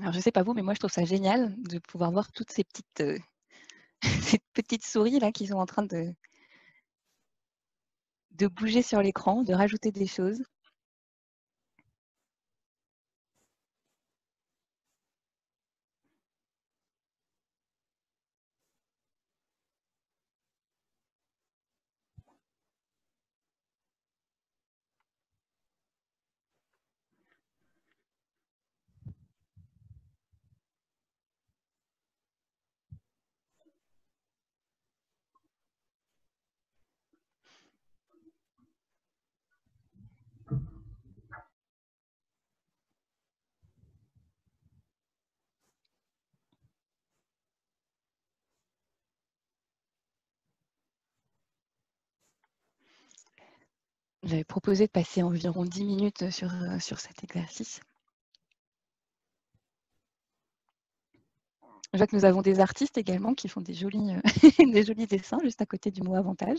Alors je sais pas vous, mais moi je trouve ça génial de pouvoir voir toutes ces petites, ces petites souris là qui sont en train de bouger sur l'écran, de rajouter des choses. J'avais proposé de passer environ 10 minutes sur cet exercice. Je vois que nous avons des artistes également qui font des jolis, des jolis dessins juste à côté du mot avantage.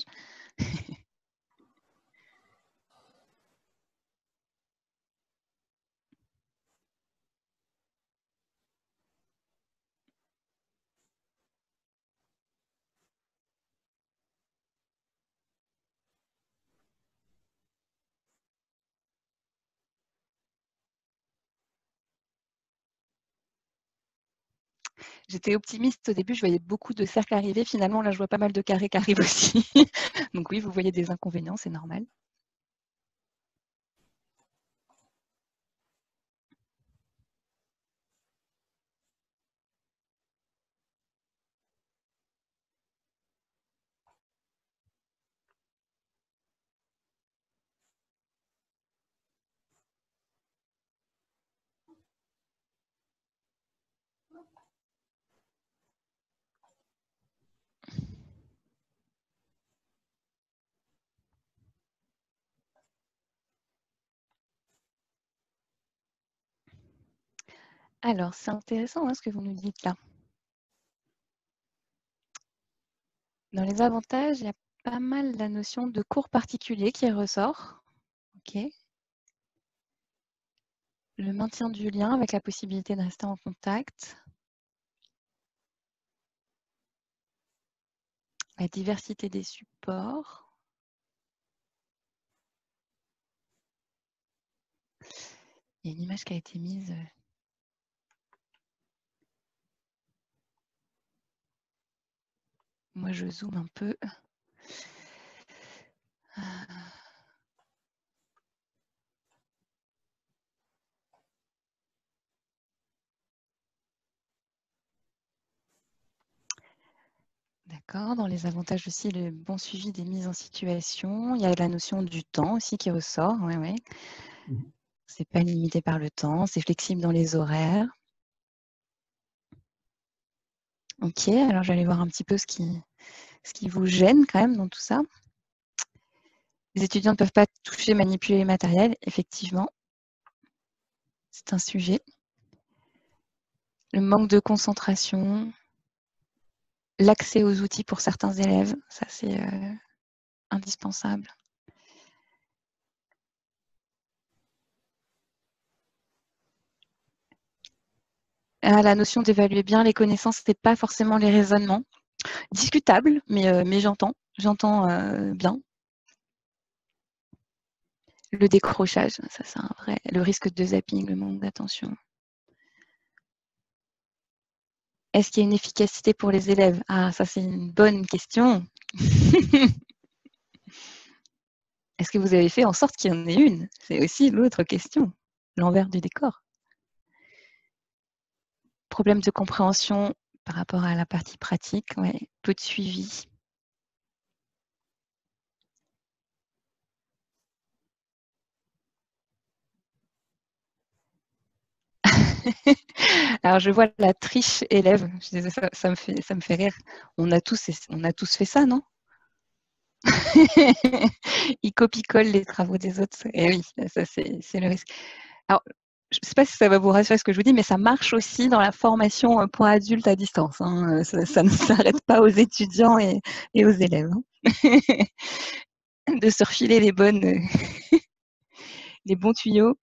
J'étais optimiste au début, je voyais beaucoup de cercles arriver. Finalement, là, je vois pas mal de carrés qui arrivent aussi. Donc oui, vous voyez des inconvénients, c'est normal. Alors, c'est intéressant hein, ce que vous nous dites là. Dans les avantages, il y a pas mal la notion de cours particulier qui ressort. Ok. Le maintien du lien avec la possibilité de rester en contact. La diversité des supports. Il y a une image qui a été mise. Moi, je zoome un peu. D'accord. D'accord. Dans les avantages aussi, le bon suivi des mises en situation. Il y a la notion du temps aussi qui ressort. Ouais, ouais. C'est pas limité par le temps, c'est flexible dans les horaires. Ok, alors j'allais voir un petit peu ce qui vous gêne quand même dans tout ça. Les étudiants ne peuvent pas toucher, manipuler les matériels, effectivement. C'est un sujet. Le manque de concentration, l'accès aux outils pour certains élèves, ça c'est indispensable. La notion d'évaluer bien les connaissances, c'est pas forcément les raisonnements. Discutable, mais j'entends bien. Le décrochage, ça c'est un vrai. Le risque de zapping, le manque d'attention. Est-ce qu'il y a une efficacité pour les élèves? Ah, ça c'est une bonne question. Est-ce que vous avez fait en sorte qu'il y en ait une? C'est aussi l'autre question, l'envers du décor. Problème de compréhension par rapport à la partie pratique, ouais. Peu de suivi. Alors je vois la triche élève, ça me fait rire. On a tous fait ça, non? Ils copient-collent les travaux des autres. Et oui, ça c'est le risque. Alors, je ne sais pas si ça va vous rassurer ce que je vous dis, mais ça marche aussi dans la formation pour adultes à distance. Hein. Ça ne s'arrête pas aux étudiants et aux élèves. Hein. De se refiler les bons tuyaux.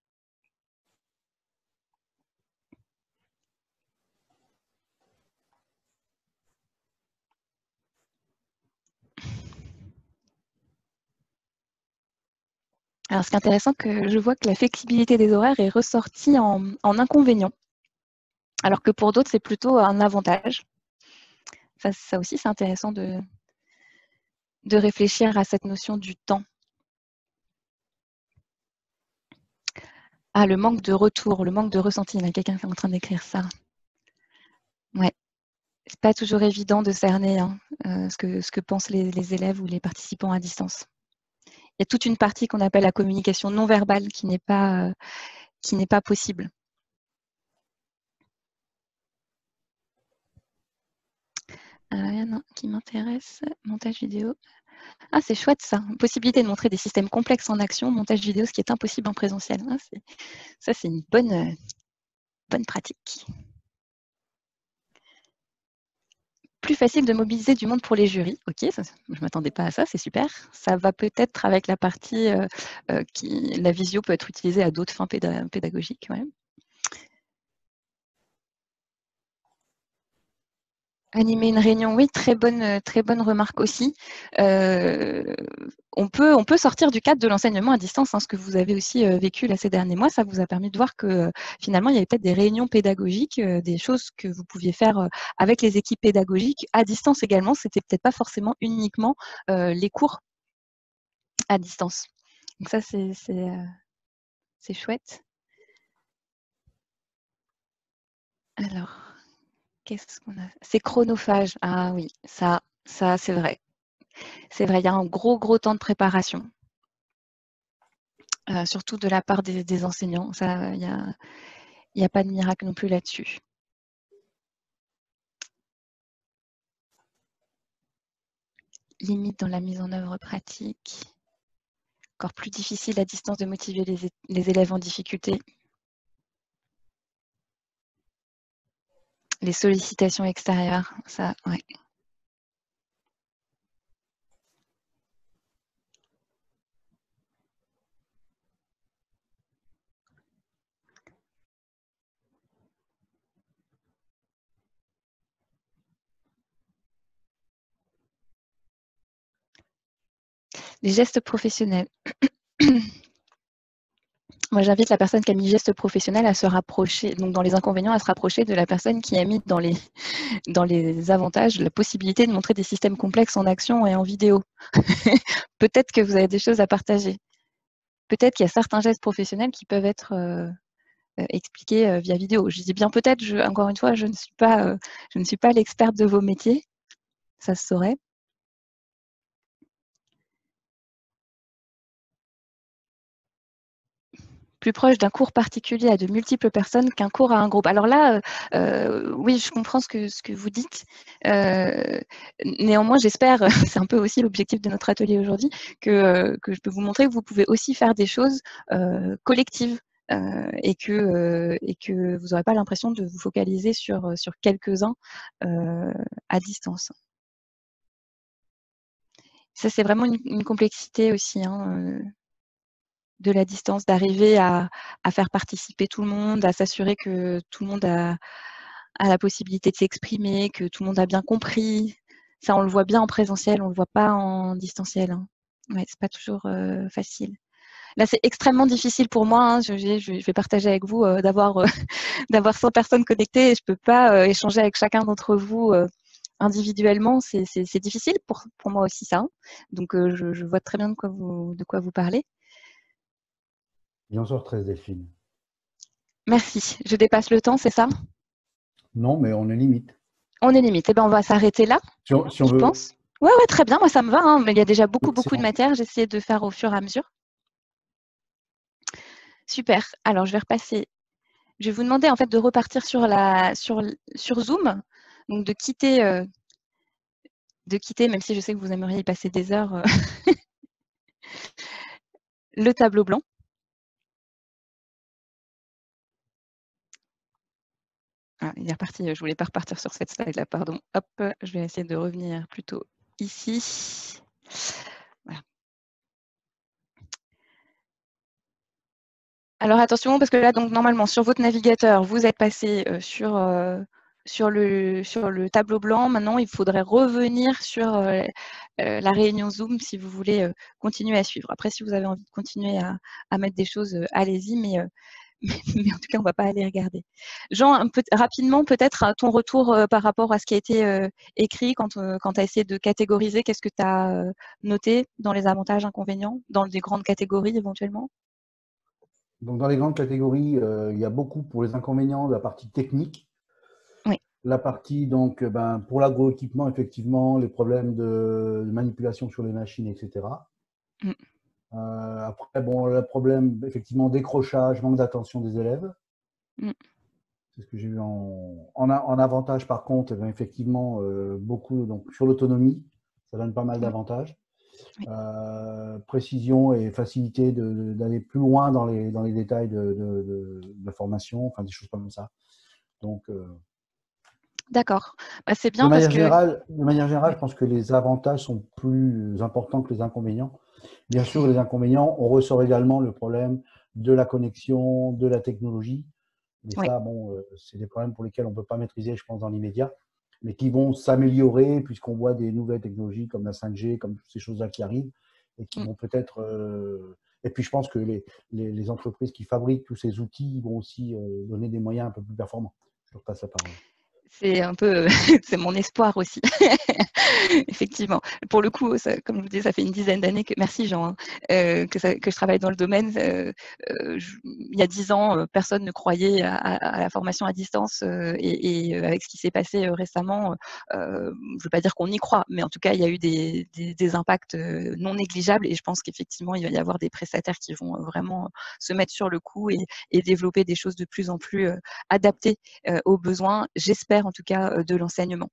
Alors, ce qui est intéressant, que je vois que la flexibilité des horaires est ressortie en inconvénient, alors que pour d'autres, c'est plutôt un avantage. Ça aussi, c'est intéressant de réfléchir à cette notion du temps. Ah, le manque de retour, le manque de ressenti. Il y a quelqu'un qui est en train d'écrire ça. Ouais. C'est pas toujours évident de cerner ce que pensent les élèves ou les participants à distance. Il y a toute une partie qu'on appelle la communication non verbale qui n'est pas possible. Alors, il y en a un qui m'intéresse, montage vidéo. Ah, c'est chouette ça. Possibilité de montrer des systèmes complexes en action, montage vidéo, ce qui est impossible en présentiel. Ah, ça, c'est une bonne pratique. Plus facile de mobiliser du monde pour les jurys. Ok, ça, je ne m'attendais pas à ça, c'est super. Ça va peut-être avec la partie la visio peut être utilisée à d'autres fins pédagogiques. Ouais. Animer une réunion, oui, très bonne remarque aussi. On peut sortir du cadre de l'enseignement à distance, hein, ce que vous avez aussi vécu là, ces derniers mois. Ça vous a permis de voir que finalement, il y avait peut-être des réunions pédagogiques, des choses que vous pouviez faire avec les équipes pédagogiques à distance également. C'était peut-être pas forcément uniquement les cours à distance. Donc ça, c'est chouette. Alors, qu'est-ce qu'on a? C'est chronophage. Ah oui, ça c'est vrai. C'est vrai, il y a un gros temps de préparation, surtout de la part des enseignants. Ça, il y a pas de miracle non plus là-dessus. Limite dans la mise en œuvre pratique. Encore plus difficile à distance de motiver les élèves en difficulté. Les sollicitations extérieures, ça, ouais. Les gestes professionnels. Moi, j'invite la personne qui a mis geste professionnel à se rapprocher, donc dans les inconvénients, à se rapprocher de la personne qui a mis dans les avantages la possibilité de montrer des systèmes complexes en action et en vidéo. Peut-être que vous avez des choses à partager. Peut-être qu'il y a certains gestes professionnels qui peuvent être expliqués via vidéo. Je dis bien peut-être, encore une fois, je ne suis pas l'experte de vos métiers. ça se saurait. Plus proche d'un cours particulier à de multiples personnes qu'un cours à un groupe. Alors là, oui, je comprends ce que vous dites. Néanmoins, j'espère, c'est un peu aussi l'objectif de notre atelier aujourd'hui, que je peux vous montrer que vous pouvez aussi faire des choses collectives et que vous n'aurez pas l'impression de vous focaliser sur quelques-uns à distance. Ça, c'est vraiment une complexité aussi, hein, de la distance, d'arriver à faire participer tout le monde, à s'assurer que tout le monde a la possibilité de s'exprimer, que tout le monde a bien compris. Ça, on le voit bien en présentiel, on le voit pas en distanciel, hein. Ouais, c'est pas toujours facile. Là, c'est extrêmement difficile pour moi, hein. Je vais partager avec vous d'avoir 100 personnes connectées et je peux pas échanger avec chacun d'entre vous individuellement. C'est difficile pour moi aussi ça, hein. Donc, je vois très bien de quoi vous parlez. Il en sort 13, Delphine. Merci. Je dépasse le temps, c'est ça? Non, mais on est limite. On est limite. Eh ben, on va s'arrêter là, Si on je veut. pense. Ouais, très bien. Moi, ça me va, hein, mais il y a déjà beaucoup de Excellent. matière. J'essaie de faire au fur et à mesure. Super. Alors, je vais repasser. Je vais vous demander en fait de repartir sur Zoom, donc de quitter, même si je sais que vous aimeriez y passer des heures, le tableau blanc. Ah, il est reparti. Je voulais pas repartir sur cette slide-là, pardon. Hop, je vais essayer de revenir plutôt ici. Voilà. Alors attention, parce que là, donc normalement, sur votre navigateur, vous êtes passé sur le tableau blanc. Maintenant, il faudrait revenir sur la réunion Zoom si vous voulez continuer à suivre. Après, si vous avez envie de continuer à mettre des choses, allez-y, mais en tout cas, on ne va pas aller regarder. Jean, rapidement, peut-être ton retour par rapport à ce qui a été écrit quand tu as essayé de catégoriser. Qu'est-ce que tu as noté dans les avantages, inconvénients, dans les grandes catégories éventuellement? Donc, dans les grandes catégories, il y a beaucoup pour les inconvénients de la partie technique. Oui. La partie, donc, pour l'agroéquipement, effectivement, les problèmes de manipulation sur les machines, etc. Mm. Après, bon, le problème, effectivement, décrochage, manque d'attention des élèves. Mm. C'est ce que j'ai vu en avantage, par contre, effectivement, beaucoup donc, sur l'autonomie. Ça donne pas mal d'avantages. Oui. Précision et facilité d'aller plus loin dans les détails de formation, enfin des choses comme ça. Donc, d'accord. Bah, c'est bien parce que… de manière générale, je pense que les avantages sont plus importants que les inconvénients. Bien sûr, les inconvénients, on ressort également le problème de la connexion, de la technologie. Mais Oui. ça, bon, c'est des problèmes pour lesquels on ne peut pas maîtriser, je pense, dans l'immédiat, mais qui vont s'améliorer puisqu'on voit des nouvelles technologies comme la 5G, comme toutes ces choses-là qui arrivent et qui vont peut-être… et puis, je pense que les entreprises qui fabriquent tous ces outils vont aussi donner des moyens un peu plus performants. Je leur passe la parole. C'est un peu, c'est mon espoir aussi. Effectivement. Pour le coup, ça, comme je vous dis, ça fait une dizaine d'années que, merci Jean, hein, que je travaille dans le domaine. Il y a 10 ans, personne ne croyait à la formation à distance et avec ce qui s'est passé récemment, je ne veux pas dire qu'on y croit, mais en tout cas, il y a eu des impacts non négligeables et je pense qu'effectivement, il va y avoir des prestataires qui vont vraiment se mettre sur le coup et développer des choses de plus en plus adaptées aux besoins, j'espère en tout cas, de l'enseignement.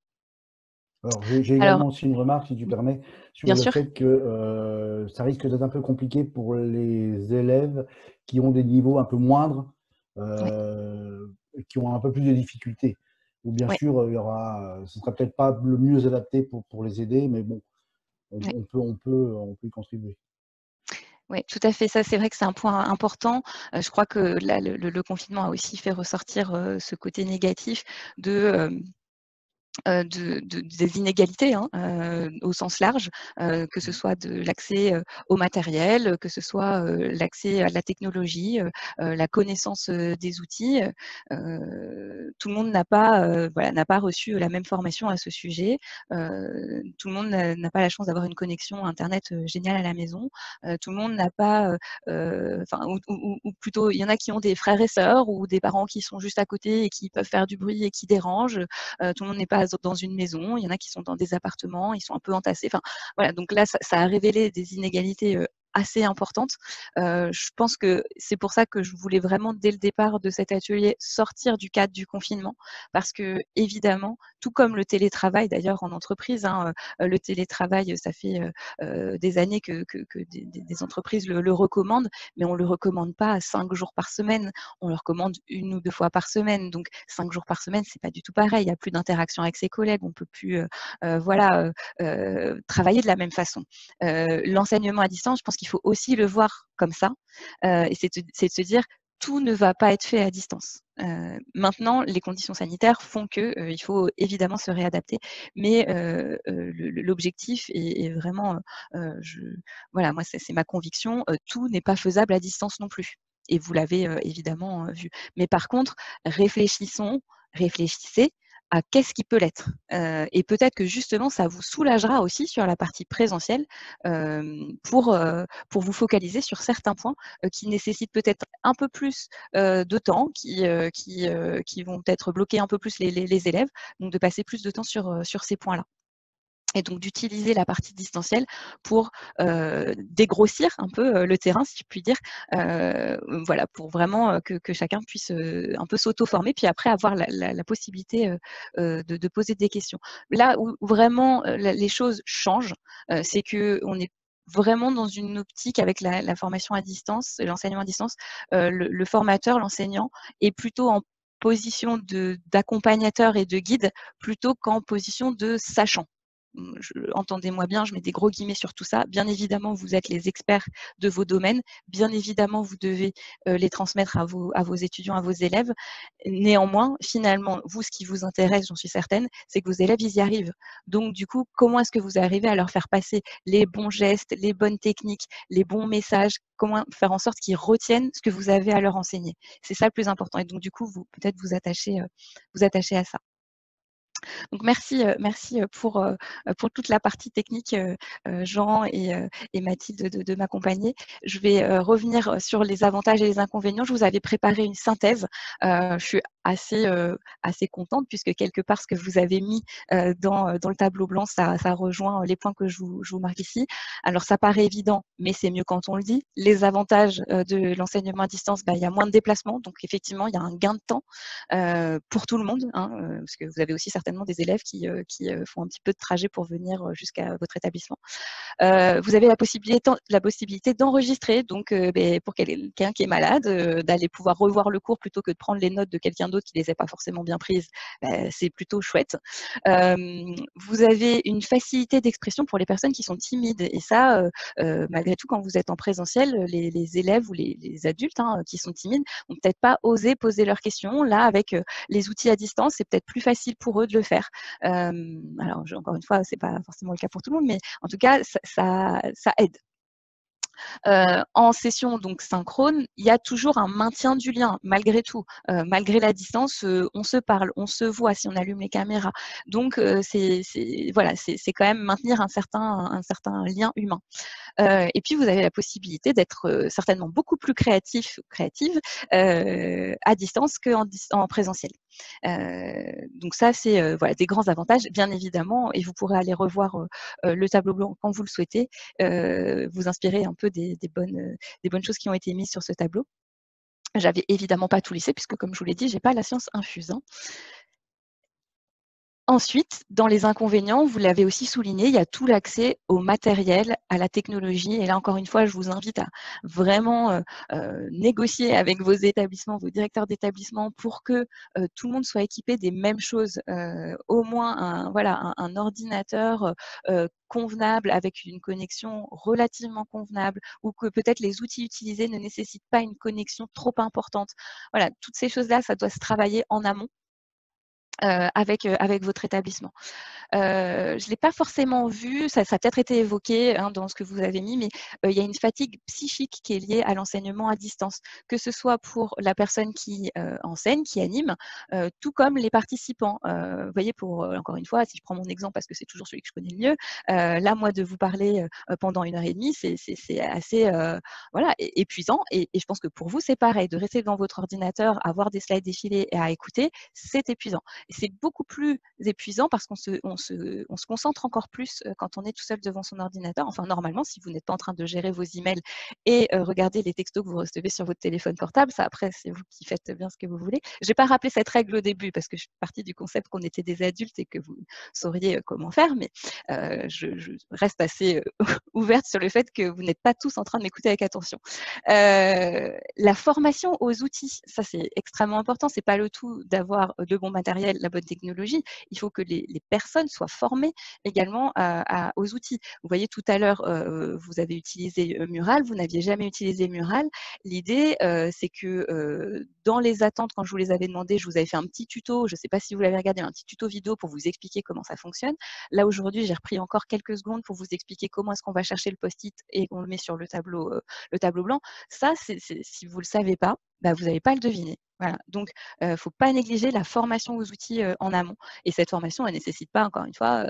Alors, j'ai Alors, également aussi une remarque, si tu permets, sur bien le sûr. fait que ça risque d'être un peu compliqué pour les élèves qui ont des niveaux un peu moindres, Oui. qui ont un peu plus de difficultés. Ou bien Oui. sûr, ce ne sera peut-être pas le mieux adapté pour les aider, mais bon, Oui. on peut y contribuer. Oui, tout à fait. Ça, c'est vrai que c'est un point important. Je crois que là, le confinement a aussi fait ressortir ce côté négatif des inégalités hein, au sens large, que ce soit de l'accès au matériel, que ce soit l'accès à la technologie, la connaissance des outils. Tout le monde n'a pas reçu la même formation à ce sujet. Tout le monde n'a pas la chance d'avoir une connexion Internet géniale à la maison. Tout le monde n'a pas, ou plutôt, il y en a qui ont des frères et sœurs ou des parents qui sont juste à côté et qui peuvent faire du bruit et qui dérangent. Tout le monde n'est pas pas dans une maison, il y en a qui sont dans des appartements, ils sont un peu entassés. Enfin, voilà, donc là, ça a révélé des inégalités assez importantes. Je pense que c'est pour ça que je voulais vraiment, dès le départ de cet atelier, sortir du cadre du confinement, parce que évidemment, tout comme le télétravail d'ailleurs en entreprise, hein, le télétravail, ça fait des années que des entreprises le recommandent, mais on le recommande pas 5 jours par semaine, on le recommande 1 ou 2 fois par semaine. Donc 5 jours par semaine, c'est pas du tout pareil. Il y a plus d'interaction avec ses collègues, on peut plus voilà, travailler de la même façon. L'enseignement à distance, je pense qu'il faut aussi le voir comme ça, et c'est de se dire tout ne va pas être fait à distance. Maintenant, les conditions sanitaires font que il faut évidemment se réadapter, mais l'objectif est vraiment, voilà, moi c'est ma conviction, tout n'est pas faisable à distance non plus. Et vous l'avez évidemment vu. Mais par contre, réfléchissez à qu'est-ce qui peut l'être. Et peut-être que justement, ça vous soulagera aussi sur la partie présentielle pour vous focaliser sur certains points qui nécessitent peut-être un peu plus de temps, qui vont peut-être bloquer un peu plus les élèves, donc de passer plus de temps sur ces points-là. Et donc d'utiliser la partie distancielle pour dégrossir un peu le terrain, si je puis dire, voilà, pour vraiment que chacun puisse un peu s'auto-former, puis après avoir la possibilité de poser des questions. Là où vraiment les choses changent, c'est qu'on est vraiment dans une optique avec la formation à distance, l'enseignement à distance, le formateur, l'enseignant est plutôt en position d'accompagnateur et de guide plutôt qu'en position de sachant. Entendez-moi bien, je mets des gros guillemets sur tout ça. Bien évidemment, vous êtes les experts de vos domaines. Bien évidemment, vous devez les transmettre à vos étudiants, à vos élèves. Néanmoins, finalement, vous, ce qui vous intéresse, j'en suis certaine, c'est que vos élèves, ils y arrivent. Donc, du coup, comment est-ce que vous arrivez à leur faire passer les bons gestes, les bonnes techniques, les bons messages? Comment faire en sorte qu'ils retiennent ce que vous avez à leur enseigner? C'est ça le plus important. Et donc, du coup, vous peut-être vous attachez à ça. Donc merci pour toute la partie technique, Jean et Mathilde de m'accompagner. Je vais revenir sur les avantages et les inconvénients. Je vous avais préparé une synthèse. Je suis assez contente puisque quelque part ce que vous avez mis dans le tableau blanc, ça rejoint les points que je vous marque ici. Alors ça paraît évident, mais c'est mieux quand on le dit. Les avantages de l'enseignement à distance, il y a moins de déplacements, donc effectivement il y a un gain de temps pour tout le monde, hein, parce que vous avez aussi certainement des élèves qui font un petit peu de trajet pour venir jusqu'à votre établissement. Vous avez la possibilité d'enregistrer, donc pour quelqu'un qui est malade, d'aller pouvoir revoir le cours plutôt que de prendre les notes de quelqu'un d'autre qui les a pas forcément bien prises, c'est plutôt chouette. Vous avez une facilité d'expression pour les personnes qui sont timides et ça, malgré tout, quand vous êtes en présentiel, les élèves ou les adultes qui sont timides vont peut-être pas oser poser leurs questions. Là, avec les outils à distance, c'est peut-être plus facile pour eux de le faire. Alors, encore une fois, c'est pas forcément le cas pour tout le monde, mais en tout cas, ça aide. En session donc synchrone, il y a toujours un maintien du lien malgré tout, malgré la distance, on se parle, on se voit si on allume les caméras. Donc c'est quand même maintenir un certain lien humain. Et puis vous avez la possibilité d'être certainement beaucoup plus créative à distance qu'en présentiel. Donc ça, c'est voilà, des grands avantages, bien évidemment, et vous pourrez aller revoir le tableau blanc quand vous le souhaitez, vous inspirer un peu des bonnes choses qui ont été mises sur ce tableau. J'avais évidemment pas tout lissé puisque, comme je vous l'ai dit, j'ai pas la science infuse. Ensuite, dans les inconvénients, vous l'avez aussi souligné, il y a tout l'accès au matériel, à la technologie. Et là, encore une fois, je vous invite à vraiment négocier avec vos établissements, vos directeurs d'établissement pour que tout le monde soit équipé des mêmes choses. Au moins un ordinateur convenable avec une connexion relativement convenable ou que peut-être les outils utilisés ne nécessitent pas une connexion trop importante. Voilà, toutes ces choses-là, ça doit se travailler en amont. Avec votre établissement. Je ne l'ai pas forcément vu, ça a peut-être été évoqué dans ce que vous avez mis, mais il y a une fatigue psychique qui est liée à l'enseignement à distance, que ce soit pour la personne qui enseigne, qui anime, tout comme les participants. Vous voyez, encore une fois, si je prends mon exemple parce que c'est toujours celui que je connais le mieux, là, moi, de vous parler pendant 1h30, c'est assez épuisant. Et je pense que pour vous, c'est pareil, de rester devant votre ordinateur, avoir des slides défilés et à écouter, c'est épuisant. c'est beaucoup plus épuisant parce qu'on se concentre encore plus quand on est tout seul devant son ordinateur. Enfin, normalement, si vous n'êtes pas en train de gérer vos emails et regarder les textos que vous recevez sur votre téléphone portable, ça après, c'est vous qui faites bien ce que vous voulez. Je n'ai pas rappelé cette règle au début parce que je suis partie du concept qu'on était des adultes et que vous sauriez comment faire, mais je reste assez ouverte sur le fait que vous n'êtes pas tous en train de m'écouter avec attention. La formation aux outils, ça c'est extrêmement important. C'est pas le tout d'avoir le bon matériel, la bonne technologie. Il faut que les personnes soient formées également aux outils. Vous voyez tout à l'heure, vous avez utilisé Mural, vous n'aviez jamais utilisé Mural. L'idée, c'est que dans les attentes, quand je vous les avais demandé, je vous avais fait un petit tuto, je ne sais pas si vous l'avez regardé, un petit tuto vidéo pour vous expliquer comment ça fonctionne. Là, aujourd'hui, j'ai repris encore quelques secondes pour vous expliquer comment est-ce qu'on va chercher le post-it et on le met sur le tableau blanc. Ça, si vous ne le savez pas, bah, vous n'allez pas le deviner. Voilà. Donc, il ne faut pas négliger la formation aux outils en amont. Et cette formation, elle ne nécessite pas, encore une fois,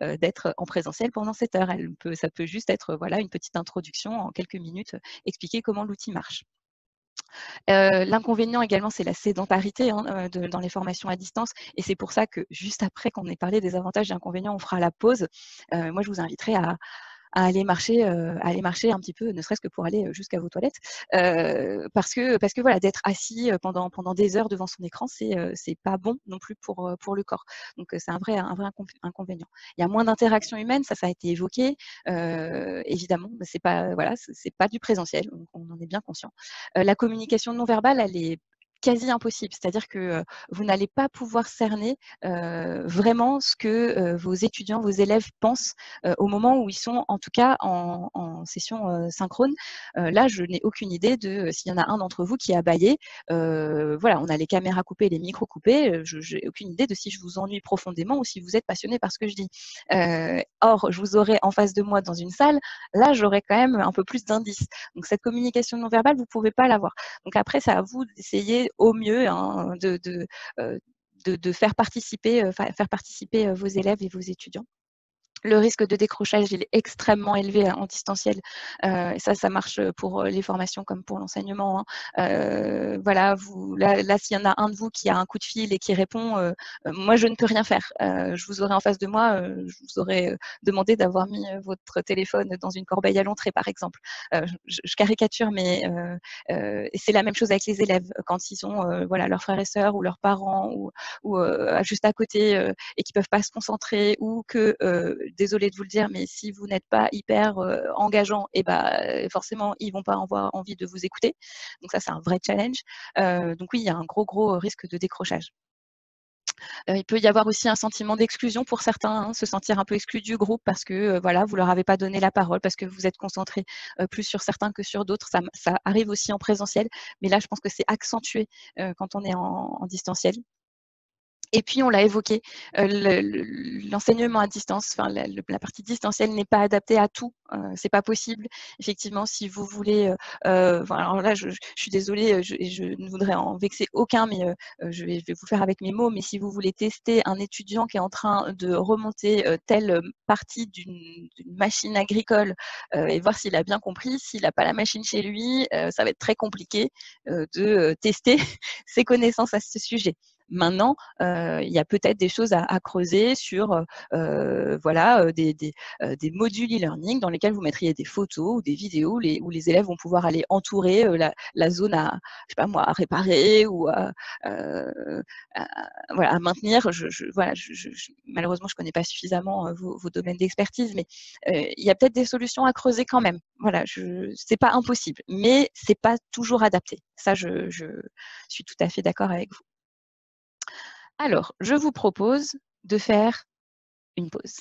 d'être en présentiel pendant 7 heures. Ça peut juste être voilà, une petite introduction en quelques minutes, expliquer comment l'outil marche. L'inconvénient également, c'est la sédentarité dans les formations à distance. Et c'est pour ça que juste après qu'on ait parlé des avantages et inconvénients, on fera la pause. Moi, je vous inviterai à aller marcher un petit peu, ne serait-ce que pour aller jusqu'à vos toilettes, parce que voilà, d'être assis pendant des heures devant son écran, c'est pas bon non plus pour le corps. Donc c'est un vrai inconvénient. Il y a moins d'interaction humaine, ça a été évoqué, évidemment, mais c'est pas voilà, c'est pas du présentiel, on en est bien conscient. La communication non verbale, elle est quasi impossible, c'est-à-dire que vous n'allez pas pouvoir cerner vraiment ce que vos étudiants, vos élèves pensent au moment où ils sont en tout cas en session synchrone. Là, je n'ai aucune idée de s'il y en a un d'entre vous qui a bâillé. Voilà, on a les caméras coupées, les micros coupés. Je n'ai aucune idée de si je vous ennuie profondément ou si vous êtes passionné par ce que je dis. Or, je vous aurais en face de moi dans une salle. Là, j'aurais quand même un peu plus d'indices. Donc, cette communication non verbale, vous ne pouvez pas l'avoir. Donc après, c'est à vous d'essayer au mieux de faire participer vos élèves et vos étudiants. Le risque de décrochage, il est extrêmement élevé en distanciel. Et ça marche pour les formations comme pour l'enseignement. Voilà, là, s'il y en a un de vous qui a un coup de fil et qui répond, moi, je ne peux rien faire. Je vous aurais en face de moi, je vous aurais demandé d'avoir mis votre téléphone dans une corbeille à l'entrée, par exemple. Je caricature, mais c'est la même chose avec les élèves. Quand ils ont voilà, leurs frères et sœurs ou leurs parents ou juste à côté et qui ne peuvent pas se concentrer ou que désolée de vous le dire, mais si vous n'êtes pas hyper engageant, et forcément, ils ne vont pas avoir envie de vous écouter. Donc ça, c'est un vrai challenge. Donc oui, il y a un gros risque de décrochage. Il peut y avoir aussi un sentiment d'exclusion pour certains, se sentir un peu exclu du groupe parce que voilà, vous leur avez pas donné la parole, parce que vous êtes concentré plus sur certains que sur d'autres. Ça arrive aussi en présentiel, mais là, je pense que c'est accentué quand on est en distanciel. Et puis, on l'a évoqué, l'enseignement à distance, enfin la partie distancielle n'est pas adaptée à tout. C'est pas possible. Effectivement, si vous voulez, alors là, je suis désolée, je ne voudrais en vexer aucun, mais je vais vous faire avec mes mots. Mais si vous voulez tester un étudiant qui est en train de remonter telle partie d'une machine agricole et voir s'il a bien compris, s'il n'a pas la machine chez lui, ça va être très compliqué de tester ses connaissances à ce sujet. Maintenant, il y a peut-être des choses à creuser sur voilà, des modules e-learning dans lesquels vous mettriez des photos ou des vidéos où les élèves vont pouvoir aller entourer la zone à, je sais pas moi, à réparer ou voilà, à maintenir. Voilà, malheureusement, je connais pas suffisamment vos domaines d'expertise, mais il y a peut-être des solutions à creuser quand même. Voilà, c'est pas impossible, mais c'est pas toujours adapté. Ça, je suis tout à fait d'accord avec vous. Alors, je vous propose de faire une pause.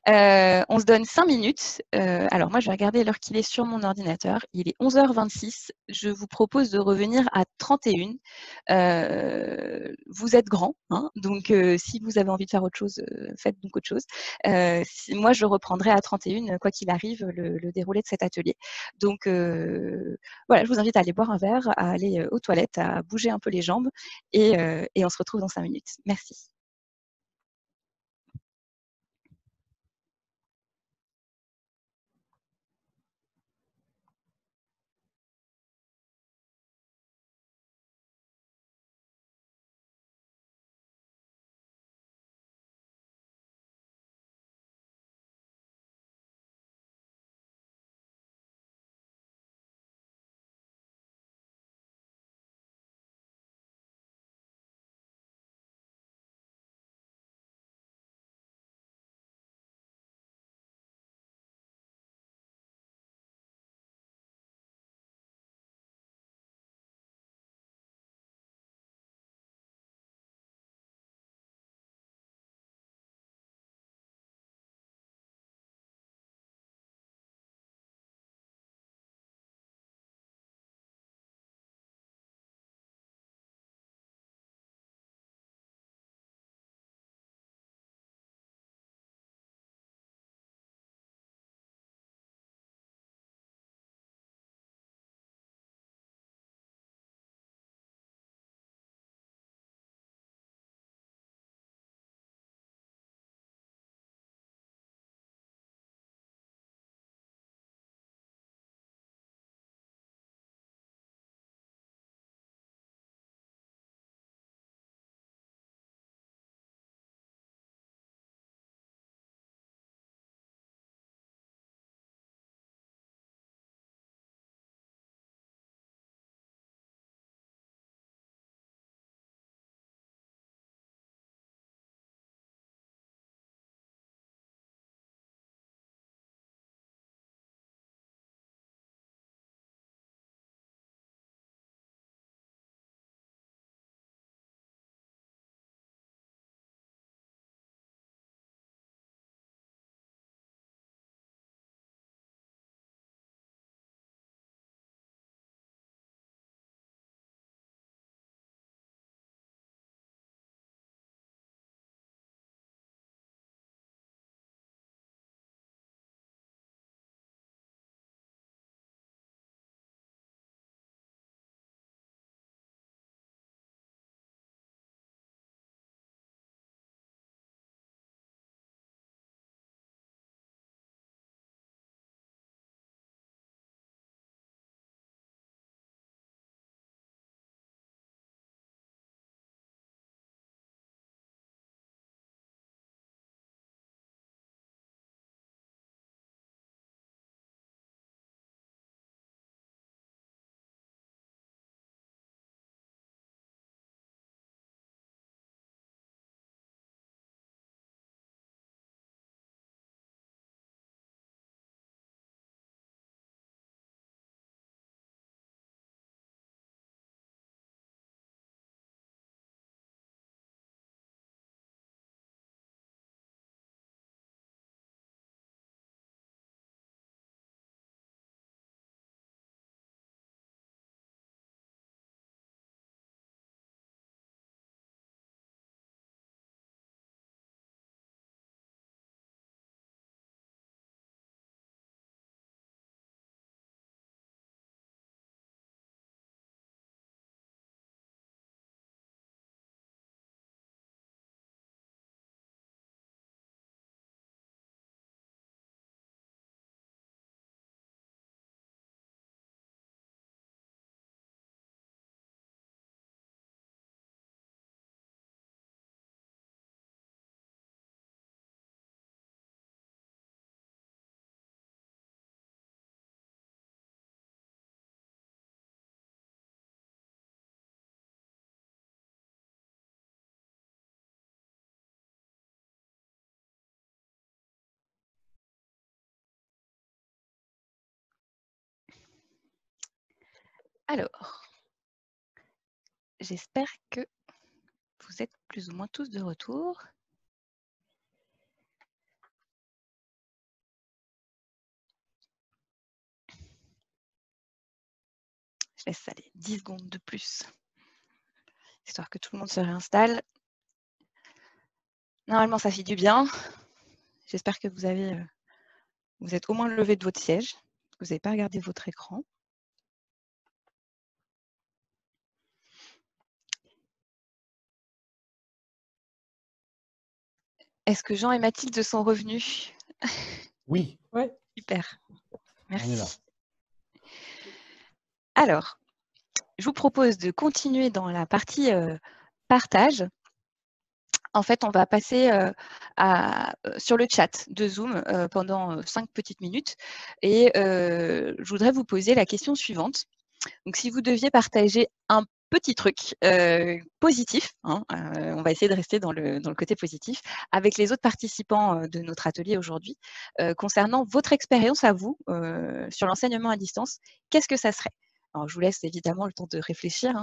On se donne 5 minutes. Alors moi, je vais regarder l'heure qu'il est sur mon ordinateur. Il est 11h26. Je vous propose de revenir à 31. Vous êtes grand, hein, donc si vous avez envie de faire autre chose, faites donc autre chose. Moi, je reprendrai à 31, quoi qu'il arrive, le déroulé de cet atelier. Donc voilà, je vous invite à aller boire un verre, à aller aux toilettes, à bouger un peu les jambes et on se retrouve dans 5 minutes. Merci. Alors, j'espère que vous êtes plus ou moins tous de retour. Je laisse aller 10 secondes de plus, histoire que tout le monde se réinstalle. Normalement, ça fait du bien. J'espère que vous êtes au moins levé de votre siège, que vous n'avez pas regardé votre écran. Est-ce que Jean et Mathilde sont revenus? Oui. Ouais. Super. Merci. On est là. Alors, je vous propose de continuer dans la partie partage. En fait, on va passer sur le chat de Zoom pendant 5 petites minutes. Et je voudrais vous poser la question suivante. Donc, si vous deviez partager un petit truc positif, hein, on va essayer de rester dans le côté positif, avec les autres participants de notre atelier aujourd'hui, concernant votre expérience à vous sur l'enseignement à distance, qu'est-ce que ça serait? Alors, je vous laisse évidemment le temps de réfléchir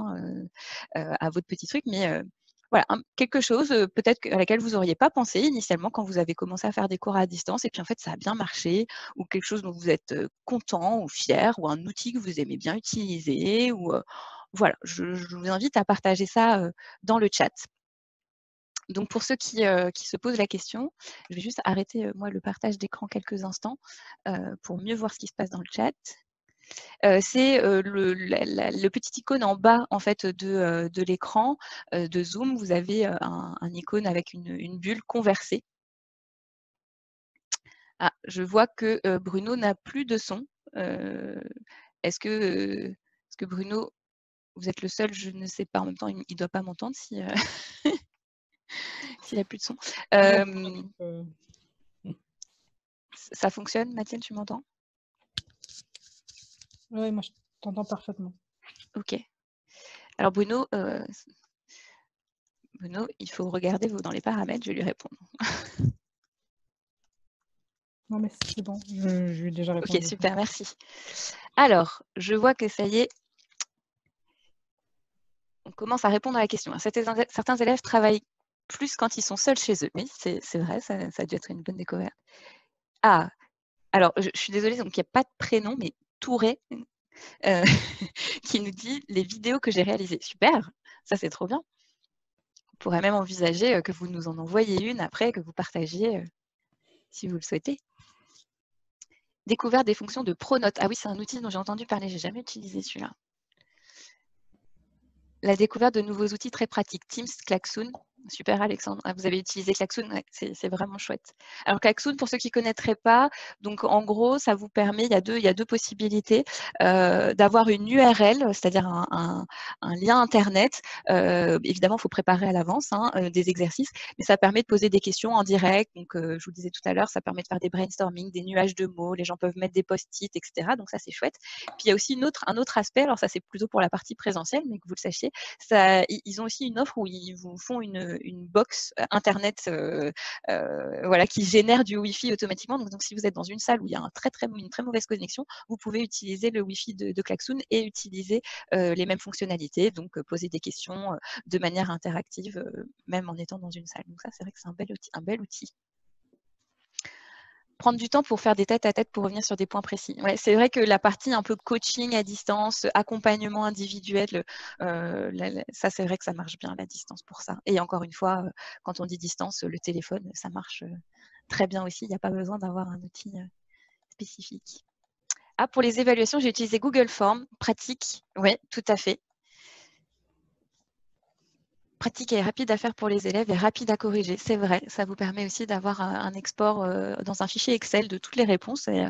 à votre petit truc, mais voilà, quelque chose peut-être à laquelle vous n'auriez pas pensé initialement quand vous avez commencé à faire des cours à distance et puis en fait ça a bien marché, ou quelque chose dont vous êtes content ou fier, ou un outil que vous aimez bien utiliser, ou voilà, je vous invite à partager ça dans le chat. Donc pour ceux qui se posent la question, je vais juste arrêter moi le partage d'écran quelques instants pour mieux voir ce qui se passe dans le chat. C'est le petit icône en bas en fait de l'écran de Zoom. Vous avez un icône avec une bulle conversée. Ah, je vois que Bruno n'a plus de son. Est-ce que Bruno, vous êtes le seul? Je ne sais pas. En même temps, il ne doit pas m'entendre si, s'il n'a plus de son. Ça fonctionne, Mathilde, tu m'entends? Oui, moi je t'entends parfaitement. Ok. Alors Bruno, il faut regarder dans les paramètres, je vais lui répondre. Non mais c'est bon, je lui ai déjà répondu. Ok, super, merci. Alors, je vois que ça y est, on commence à répondre à la question. Certains élèves travaillent plus quand ils sont seuls chez eux. Oui, c'est vrai, ça a dû être une bonne découverte. Ah, alors, je suis désolée, donc il n'y a pas de prénom, mais Touré, qui nous dit les vidéos que j'ai réalisées. Super, ça c'est trop bien. On pourrait même envisager que vous nous en envoyiez une après, que vous partagiez si vous le souhaitez. Découverte des fonctions de Pronote. Ah oui, c'est un outil dont j'ai entendu parler, j'ai jamais utilisé celui-là. La découverte de nouveaux outils très pratiques. Teams, Klaxoon. Super, Alexandre. Ah, vous avez utilisé Klaxoon, ouais, c'est vraiment chouette. Alors, Klaxoon, pour ceux qui ne connaîtraient pas, donc en gros, ça vous permet, il y a deux possibilités, d'avoir une URL, c'est-à-dire un lien Internet. Évidemment, il faut préparer à l'avance des exercices, mais ça permet de poser des questions en direct. Donc, je vous le disais tout à l'heure, ça permet de faire des brainstorming, des nuages de mots, les gens peuvent mettre des post-it, etc. Donc, ça, c'est chouette. Puis, il y a aussi un autre aspect, alors ça, c'est plutôt pour la partie présentielle, mais que vous le sachiez, ils ont aussi une offre où ils vous font une box Internet voilà, qui génère du Wi-Fi automatiquement. Donc, si vous êtes dans une salle où il y a une très mauvaise connexion, vous pouvez utiliser le Wi-Fi de Klaxoon et utiliser les mêmes fonctionnalités, donc poser des questions de manière interactive, même en étant dans une salle. Donc ça, c'est vrai que c'est un bel outil. Prendre du temps pour faire des tête-à-tête pour revenir sur des points précis. Ouais, c'est vrai que la partie un peu coaching à distance, accompagnement individuel, ça c'est vrai que ça marche bien la distance pour ça. Et encore une fois, quand on dit distance, le téléphone, ça marche très bien aussi. Il n'y a pas besoin d'avoir un outil spécifique. Ah, pour les évaluations, j'ai utilisé Google Forms, pratique. Oui, tout à fait. Pratique et rapide à faire pour les élèves et rapide à corriger. C'est vrai, ça vous permet aussi d'avoir un export dans un fichier Excel de toutes les réponses. Et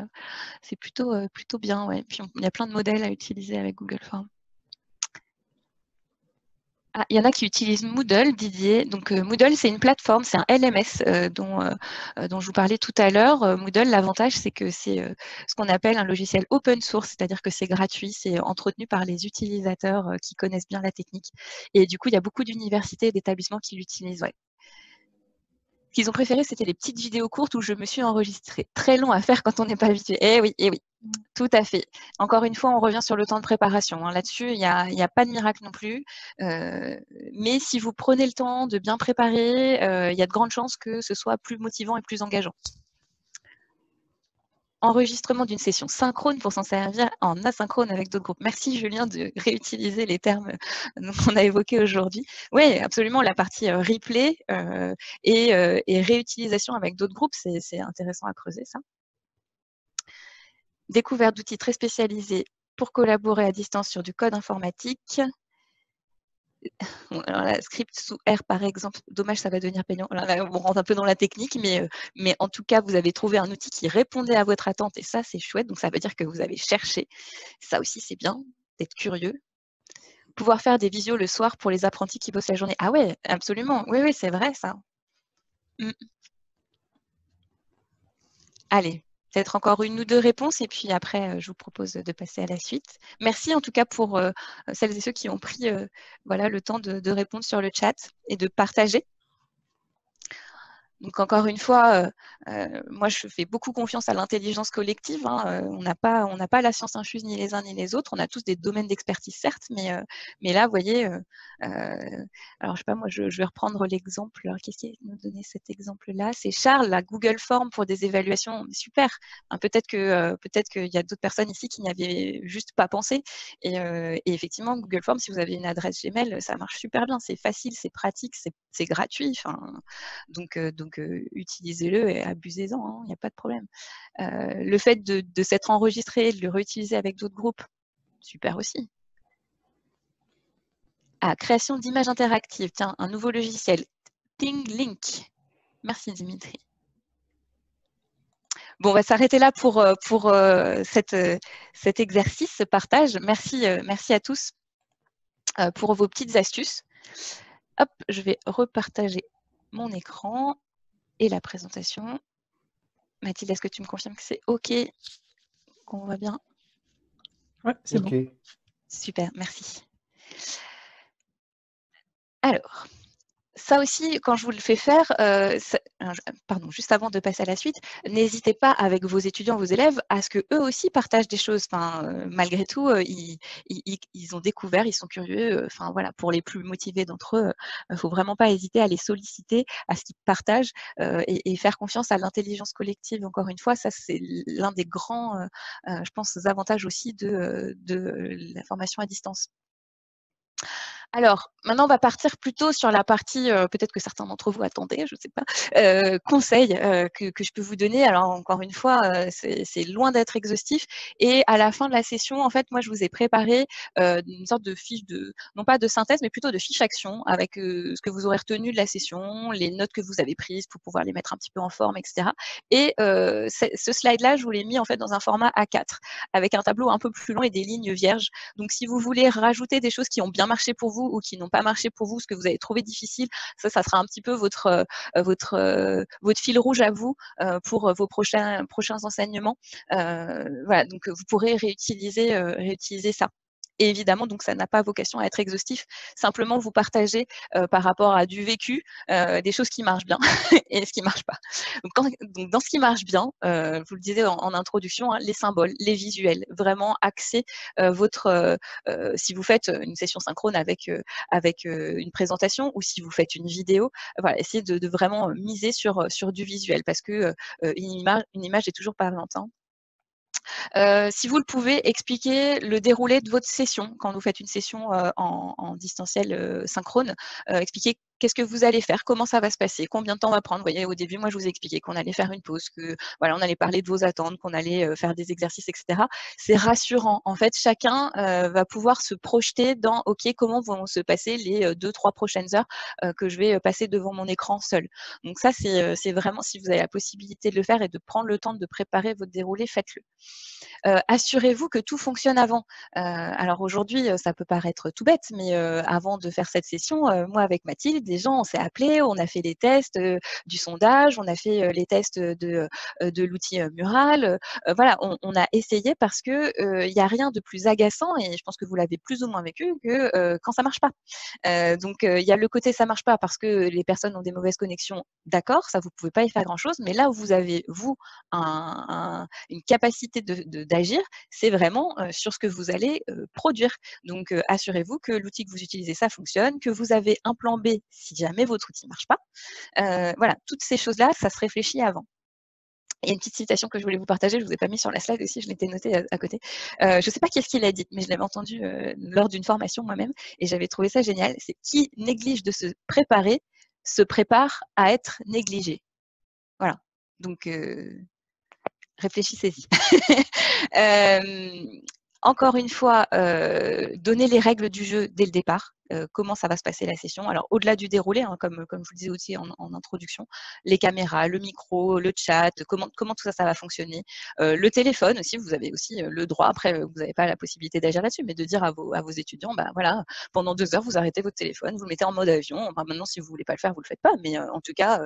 c'est plutôt bien. Ouais. Puis il y a plein de modèles à utiliser avec Google Forms. Ah, il y en a qui utilisent Moodle, Didier. Donc Moodle, c'est une plateforme, c'est un LMS dont je vous parlais tout à l'heure. Moodle, l'avantage, c'est que c'est ce qu'on appelle un logiciel open source, c'est-à-dire que c'est gratuit, c'est entretenu par les utilisateurs qui connaissent bien la technique. Et du coup, il y a beaucoup d'universités et d'établissements qui l'utilisent. Ouais. Ce qu'ils ont préféré, c'était les petites vidéos courtes où je me suis enregistrée. Très long à faire quand on n'est pas habitué. Eh oui, eh oui. Tout à fait. Encore une fois, on revient sur le temps de préparation. Hein. Là-dessus, il n'y a pas de miracle non plus. Mais si vous prenez le temps de bien préparer, il y a de grandes chances que ce soit plus motivant et plus engageant. Enregistrement d'une session synchrone pour s'en servir en asynchrone avec d'autres groupes. Merci Julien de réutiliser les termes qu'on a évoqués aujourd'hui. Oui, absolument, la partie replay et réutilisation avec d'autres groupes, c'est intéressant à creuser ça. Découverte d'outils très spécialisés pour collaborer à distance sur du code informatique. Bon, alors là, script sous R par exemple, dommage, ça va devenir payant. Alors là, on rentre un peu dans la technique, mais en tout cas, vous avez trouvé un outil qui répondait à votre attente et ça, c'est chouette. Donc, ça veut dire que vous avez cherché. Ça aussi, c'est bien d'être curieux. Pouvoir faire des visios le soir pour les apprentis qui bossent la journée. Ah ouais, absolument. Oui, oui, c'est vrai ça. Allez, peut-être encore une ou deux réponses et puis après, je vous propose de passer à la suite. Merci en tout cas pour celles et ceux qui ont pris voilà, le temps de répondre sur le chat et de partager. Donc encore une fois, moi je fais beaucoup confiance à l'intelligence collective. Hein. On n'a pas la science infuse ni les uns ni les autres. On a tous des domaines d'expertise certes, mais là, vous voyez, alors je sais pas, moi je vais reprendre l'exemple. Alors qu'est-ce qui nous donnait cet exemple-là? C'est Charles, la Google Form pour des évaluations. Super. Hein, peut-être qu'il y a d'autres personnes ici qui n'y avaient juste pas pensé. Et effectivement, Google Form, si vous avez une adresse Gmail, ça marche super bien. C'est facile, c'est pratique, c'est gratuit. Enfin, donc utilisez-le et abusez-en, il n'y a pas de problème. Le fait de s'être enregistré, de le réutiliser avec d'autres groupes, super aussi. Ah, création d'images interactives, tiens, un nouveau logiciel, ThingLink. Merci Dimitri. Bon, on va s'arrêter là pour cet exercice, ce partage. Merci à tous pour vos petites astuces. Hop, je vais repartager mon écran et la présentation. Mathilde, est-ce que tu me confirmes que c'est OK, qu'on voit bien? Ouais, c'est OK. bon. Super, merci. Alors, ça aussi, quand je vous le fais faire, pardon, juste avant de passer à la suite, n'hésitez pas avec vos étudiants, vos élèves, à ce qu'eux aussi partagent des choses. Enfin, malgré tout, ils ont découvert, ils sont curieux. Enfin, voilà, pour les plus motivés d'entre eux, il ne faut vraiment pas hésiter à les solliciter, à ce qu'ils partagent et faire confiance à l'intelligence collective. Encore une fois, ça, c'est l'un des grands, je pense, avantages aussi de la formation à distance. Alors, maintenant, on va partir plutôt sur la partie, peut-être que certains d'entre vous attendaient, je ne sais pas, conseils que je peux vous donner. Alors, encore une fois, c'est loin d'être exhaustif. Et à la fin de la session, en fait, moi, je vous ai préparé une sorte de fiche non pas de synthèse, mais plutôt de fiche action avec ce que vous aurez retenu de la session, les notes que vous avez prises pour pouvoir les mettre un petit peu en forme, etc. Et ce slide-là, je vous l'ai mis en fait dans un format A4 avec un tableau un peu plus long et des lignes vierges. Donc, si vous voulez rajouter des choses qui ont bien marché pour vous ou qui n'ont pas marché pour vous, ce que vous avez trouvé difficile, ça sera un petit peu votre fil rouge à vous pour vos prochains enseignements. Voilà, donc vous pourrez réutiliser ça. Et évidemment, donc ça n'a pas vocation à être exhaustif. Simplement, vous partagez par rapport à du vécu des choses qui marchent bien et ce qui ne marche pas. Donc, dans ce qui marche bien, je vous le disais en introduction, hein, les symboles, les visuels, vraiment axer si vous faites une session synchrone avec une présentation ou si vous faites une vidéo, voilà, essayez de vraiment miser sur du visuel parce que une image est toujours parlante. Hein. Si vous le pouvez, expliquer le déroulé de votre session. Quand vous faites une session en distanciel synchrone, expliquer qu'est-ce que vous allez faire, comment ça va se passer, combien de temps on va prendre. Vous voyez, au début, moi, je vous ai expliqué qu'on allait faire une pause, que voilà, on allait parler de vos attentes, qu'on allait faire des exercices, etc. C'est rassurant. En fait, chacun va pouvoir se projeter dans OK, comment vont se passer les 2-3 prochaines heures que je vais passer devant mon écran seul. Donc ça, c'est vraiment, si vous avez la possibilité de le faire et de prendre le temps de préparer votre déroulé, faites-le. Assurez-vous que tout fonctionne avant. Alors aujourd'hui, ça peut paraître tout bête, mais avant de faire cette session, moi avec Mathilde, des gens, on s'est appelés, on a fait les tests du sondage, on a fait les tests de l'outil Mural. Voilà, on a essayé parce que il n'y a rien de plus agaçant, et je pense que vous l'avez plus ou moins vécu, que quand ça marche pas. Donc, il y a le côté ça marche pas parce que les personnes ont des mauvaises connexions, d'accord, ça vous pouvez pas y faire grand-chose, mais là où vous avez, vous, une capacité d'agir, c'est vraiment sur ce que vous allez produire. Donc, assurez-vous que l'outil que vous utilisez, ça fonctionne, que vous avez un plan B si jamais votre outil ne marche pas. Voilà, toutes ces choses-là, ça se réfléchit avant. Il y a une petite citation que je voulais vous partager, je ne vous ai pas mis sur la slide aussi, je l'étais notée à côté. Je ne sais pas qui est-ce qui l'a dit, mais je l'avais entendu lors d'une formation moi-même, et j'avais trouvé ça génial. C'est qui néglige de se préparer, se prépare à être négligé. Voilà. Donc, réfléchissez-y. Encore une fois, donner les règles du jeu dès le départ. Comment ça va se passer la session. Alors, au-delà du déroulé, hein, comme je vous le disais aussi en introduction, les caméras, le micro, le chat, comment tout ça, ça va fonctionner. Le téléphone aussi, vous avez aussi le droit, après, vous n'avez pas la possibilité d'agir là-dessus, mais de dire à vos étudiants, bah, voilà, pendant 2 heures, vous arrêtez votre téléphone, vous le mettez en mode avion. Bah, maintenant, si vous ne voulez pas le faire, vous ne le faites pas, mais en tout cas,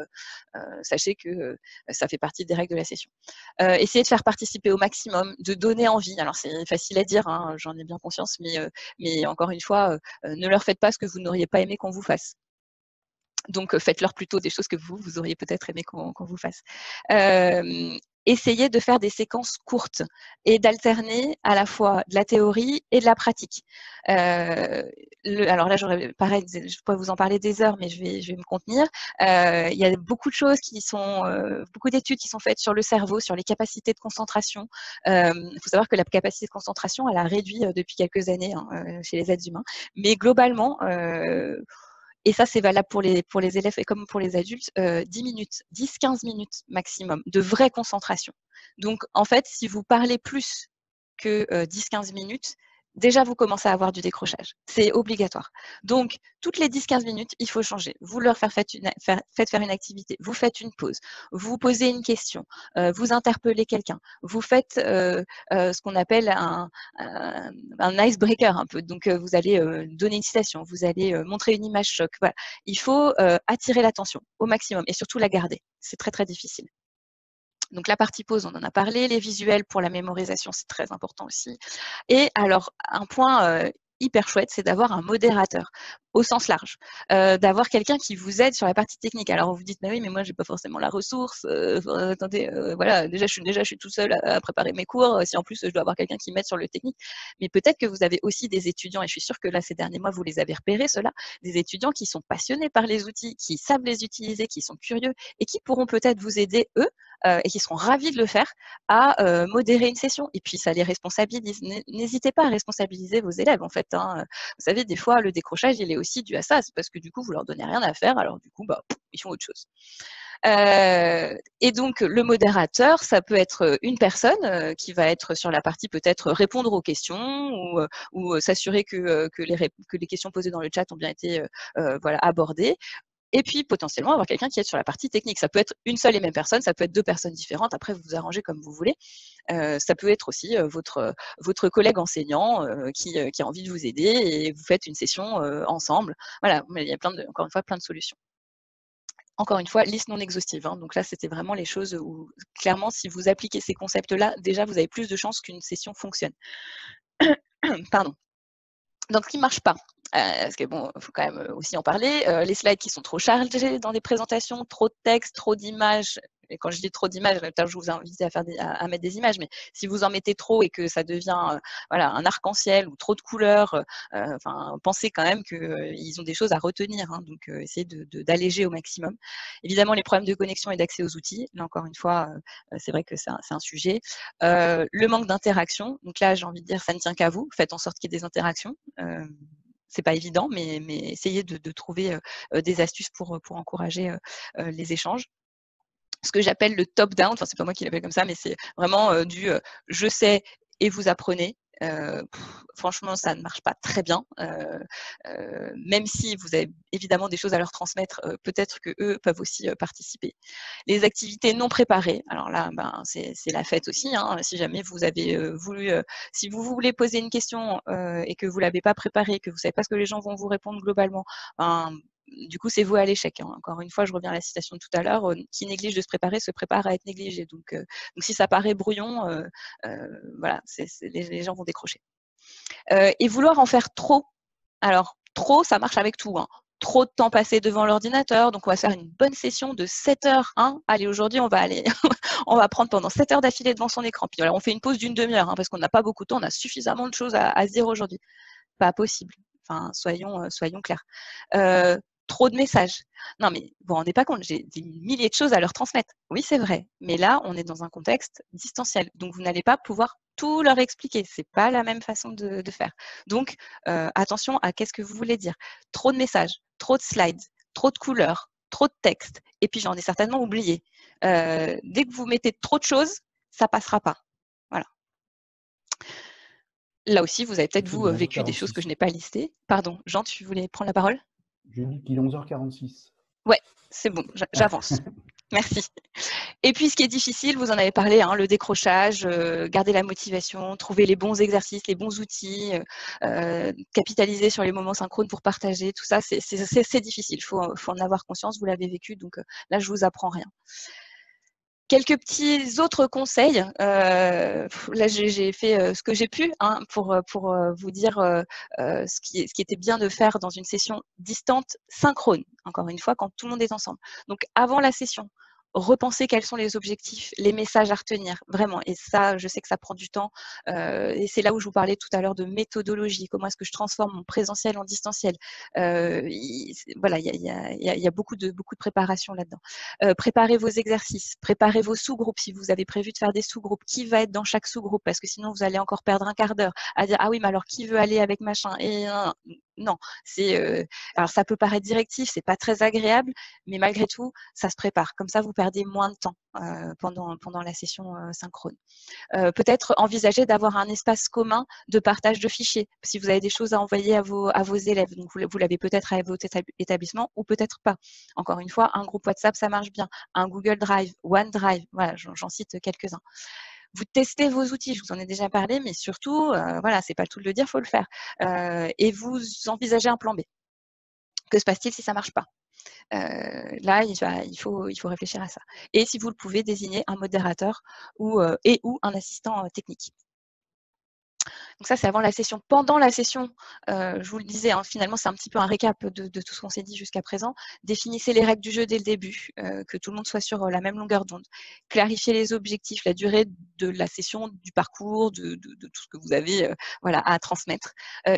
sachez que ça fait partie des règles de la session. Essayez de faire participer au maximum, de donner envie. Alors, c'est facile à dire, hein, j'en ai bien conscience, mais encore une fois, ne leur faites pas ce que vous n'auriez pas aimé qu'on vous fasse. Donc, faites-leur plutôt des choses que vous auriez peut-être aimé qu'on vous fasse. Essayez de faire des séquences courtes et d'alterner à la fois de la théorie et de la pratique. Alors là, pareil, je pourrais vous en parler des heures, mais je vais me contenir. Il y a beaucoup de choses beaucoup d'études qui sont faites sur le cerveau, sur les capacités de concentration. Il faut savoir que la capacité de concentration, elle a réduit depuis quelques années chez les êtres humains. Mais globalement, et ça, c'est valable pour les élèves et comme pour les adultes, 10 minutes, 10-15 minutes maximum de vraie concentration. Donc, en fait, si vous parlez plus que 10-15 minutes, déjà, vous commencez à avoir du décrochage. C'est obligatoire. Donc, toutes les 10-15 minutes, il faut changer. Vous leur faites faire une activité, vous faites une pause, vous posez une question, vous interpellez quelqu'un, vous faites ce qu'on appelle un icebreaker un peu. Donc, vous allez donner une citation, vous allez montrer une image choc. Voilà. Il faut attirer l'attention au maximum et surtout la garder. C'est très, très difficile. Donc, la partie pause, on en a parlé. Les visuels pour la mémorisation, c'est très important aussi. Et alors, un point hyper chouette, c'est d'avoir un modérateur au sens large, d'avoir quelqu'un qui vous aide sur la partie technique. Alors, vous vous dites, mais oui, mais moi, j'ai pas forcément la ressource. Attendez, voilà, déjà, je suis tout seul à préparer mes cours. Si en plus, je dois avoir quelqu'un qui m'aide sur le technique. Mais peut-être que vous avez aussi des étudiants, et je suis sûre que là, ces derniers mois, vous les avez repérés, ceux-là, des étudiants qui sont passionnés par les outils, qui savent les utiliser, qui sont curieux et qui pourront peut-être vous aider, eux, et qui seront ravis de le faire, à modérer une session. Et puis, ça les responsabilise. N'hésitez pas à responsabiliser vos élèves, en fait. Hein. Vous savez, des fois, le décrochage, il est aussi dû à ça. C'est parce que du coup, vous leur donnez rien à faire. Alors, du coup, bah, ils font autre chose. Et donc, le modérateur, ça peut être une personne qui va être sur la partie peut-être répondre aux questions ou s'assurer que les questions posées dans le chat ont bien été voilà, abordées. Et puis, potentiellement, avoir quelqu'un qui est sur la partie technique. Ça peut être une seule et même personne, ça peut être 2 personnes différentes. Après, vous vous arrangez comme vous voulez. Ça peut être aussi votre collègue enseignant qui a envie de vous aider et vous faites une session ensemble. Voilà, mais il y a encore une fois, plein de solutions. Encore une fois, liste non exhaustive. Hein. Donc là, c'était vraiment les choses où, clairement, si vous appliquez ces concepts-là, déjà, vous avez plus de chances qu'une session fonctionne. Pardon. Donc, ce qui ne marche pas, parce que bon, il faut quand même aussi en parler, les slides qui sont trop chargés dans des présentations, trop de texte, trop d'images. Et quand je dis trop d'images, je vous invite à mettre des images, mais si vous en mettez trop et que ça devient voilà, un arc-en-ciel ou trop de couleurs, enfin, pensez quand même qu'ils ont des choses à retenir. Hein, donc, essayez d'alléger au maximum. Évidemment, les problèmes de connexion et d'accès aux outils. Là, encore une fois, c'est vrai que c'est un sujet. Le manque d'interaction. Donc là, j'ai envie de dire, ça ne tient qu'à vous. Faites en sorte qu'il y ait des interactions. C'est pas évident, mais essayez de trouver des astuces pour encourager les échanges. Ce que j'appelle le top-down, enfin c'est pas moi qui l'appelle comme ça, mais c'est vraiment je sais et vous apprenez. Franchement, ça ne marche pas très bien. Même si vous avez évidemment des choses à leur transmettre, peut-être qu'eux peuvent aussi participer. Les activités non préparées, alors là, ben, c'est la fête aussi. Hein. Si jamais vous avez si vous voulez poser une question et que vous ne l'avez pas préparée, que vous ne savez pas ce que les gens vont vous répondre globalement, ben, du coup, c'est voué à l'échec. Hein. Encore une fois, je reviens à la citation de tout à l'heure, qui néglige de se prépare à être négligé. Donc si ça paraît brouillon, voilà, les gens vont décrocher. Et vouloir en faire trop. Alors, trop, ça marche avec tout. Hein. Trop de temps passé devant l'ordinateur, donc on va faire une bonne session de 7 heures. Hein. Allez, aujourd'hui, on va prendre pendant 7 heures d'affilée devant son écran. Puis voilà, on fait une pause d'une demi-heure, hein, parce qu'on n'a pas beaucoup de temps, on a suffisamment de choses à se dire aujourd'hui. Pas possible. Enfin, soyons clairs. Trop de messages. Non, mais vous vous rendez pas compte, j'ai des milliers de choses à leur transmettre. Oui, c'est vrai. Mais là, on est dans un contexte distanciel. Donc, vous n'allez pas pouvoir tout leur expliquer. C'est pas la même façon de faire. Donc, attention à qu'est-ce que vous voulez dire. Trop de messages, trop de slides, trop de couleurs, trop de texte. Et puis, j'en ai certainement oublié. Dès que vous mettez trop de choses, ça passera pas. Voilà. Là aussi, vous avez peut-être, vous, vécu des choses que je n'ai pas listées. Pardon, Jean, tu voulais prendre la parole? J'ai dit qu'il est 11h46. Ouais, c'est bon, j'avance. Merci. Et puis, ce qui est difficile, vous en avez parlé, hein, le décrochage, garder la motivation, trouver les bons exercices, les bons outils, capitaliser sur les moments synchrones pour partager, tout ça, c'est difficile. Il faut en avoir conscience, vous l'avez vécu, donc là, je vous apprends rien. Quelques petits autres conseils. Là, j'ai fait ce que j'ai pu, hein, pour vous dire ce qui était bien de faire dans une session distante synchrone, encore une fois, quand tout le monde est ensemble. Donc, avant la session, repenser quels sont les objectifs, les messages à retenir, vraiment. Et ça, je sais que ça prend du temps. Et c'est là où je vous parlais tout à l'heure de méthodologie. Comment est-ce que je transforme mon présentiel en distanciel? Voilà, il y a beaucoup de préparation là-dedans. Préparez vos exercices, préparez vos sous-groupes si vous avez prévu de faire des sous-groupes. Qui va être dans chaque sous-groupe? Parce que sinon, vous allez encore perdre un quart d'heure à dire « Ah oui, mais alors qui veut aller avec machin ?» Et non, alors ça peut paraître directif, c'est pas très agréable, mais malgré tout, ça se prépare. Comme ça, vous perdez moins de temps pendant la session synchrone. Peut-être envisager d'avoir un espace commun de partage de fichiers, si vous avez des choses à envoyer à vos élèves. Donc, vous l'avez peut-être à votre établissement ou peut-être pas. Encore une fois, un groupe WhatsApp, ça marche bien. Un Google Drive, OneDrive, voilà, j'en cite quelques-uns. Vous testez vos outils, je vous en ai déjà parlé, mais surtout, voilà, c'est pas le tout de le dire, il faut le faire. Et vous envisagez un plan B. Que se passe-t-il si ça marche pas? Là, il faut réfléchir à ça. Et si vous le pouvez, désigner un modérateur ou un assistant technique. Donc ça, c'est avant la session. Pendant la session, je vous le disais, hein, finalement, c'est un petit peu un récap de tout ce qu'on s'est dit jusqu'à présent. Définissez les règles du jeu dès le début, que tout le monde soit sur la même longueur d'onde. Clarifiez les objectifs, la durée de la session, du parcours, de tout ce que vous avez voilà, à transmettre.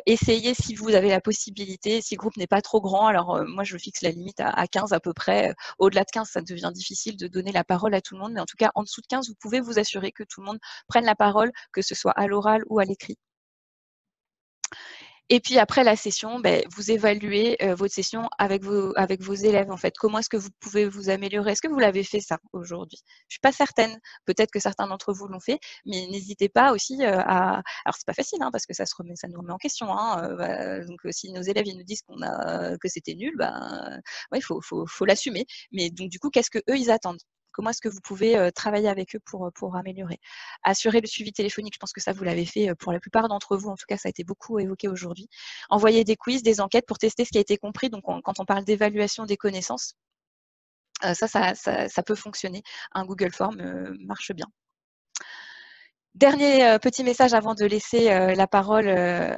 Essayez, si vous avez la possibilité, si le groupe n'est pas trop grand, alors moi, je fixe la limite à 15 à peu près. Au-delà de 15, ça devient difficile de donner la parole à tout le monde, mais en tout cas, en dessous de 15, vous pouvez vous assurer que tout le monde prenne la parole, que ce soit à l'oral ou à l'écrit. Et puis après la session, vous évaluez votre session avec vos élèves en fait. Comment est-ce que vous pouvez vous améliorer? Est-ce que vous l'avez fait ça aujourd'hui? Je suis pas certaine. Peut-être que certains d'entre vous l'ont fait, mais n'hésitez pas aussi à. Alors c'est pas facile hein, parce que ça nous remet en question. Hein, donc si nos élèves ils nous disent que c'était nul, ouais, faut l'assumer. Mais donc du coup, qu'est-ce que eux ils attendent? Comment est-ce que vous pouvez travailler avec eux pour améliorer? Assurer le suivi téléphonique, je pense que ça, vous l'avez fait pour la plupart d'entre vous. En tout cas, ça a été beaucoup évoqué aujourd'hui. Envoyer des quiz, des enquêtes pour tester ce qui a été compris. Donc, quand on parle d'évaluation des connaissances, ça peut fonctionner. Un Google Form marche bien. Dernier petit message avant de laisser la parole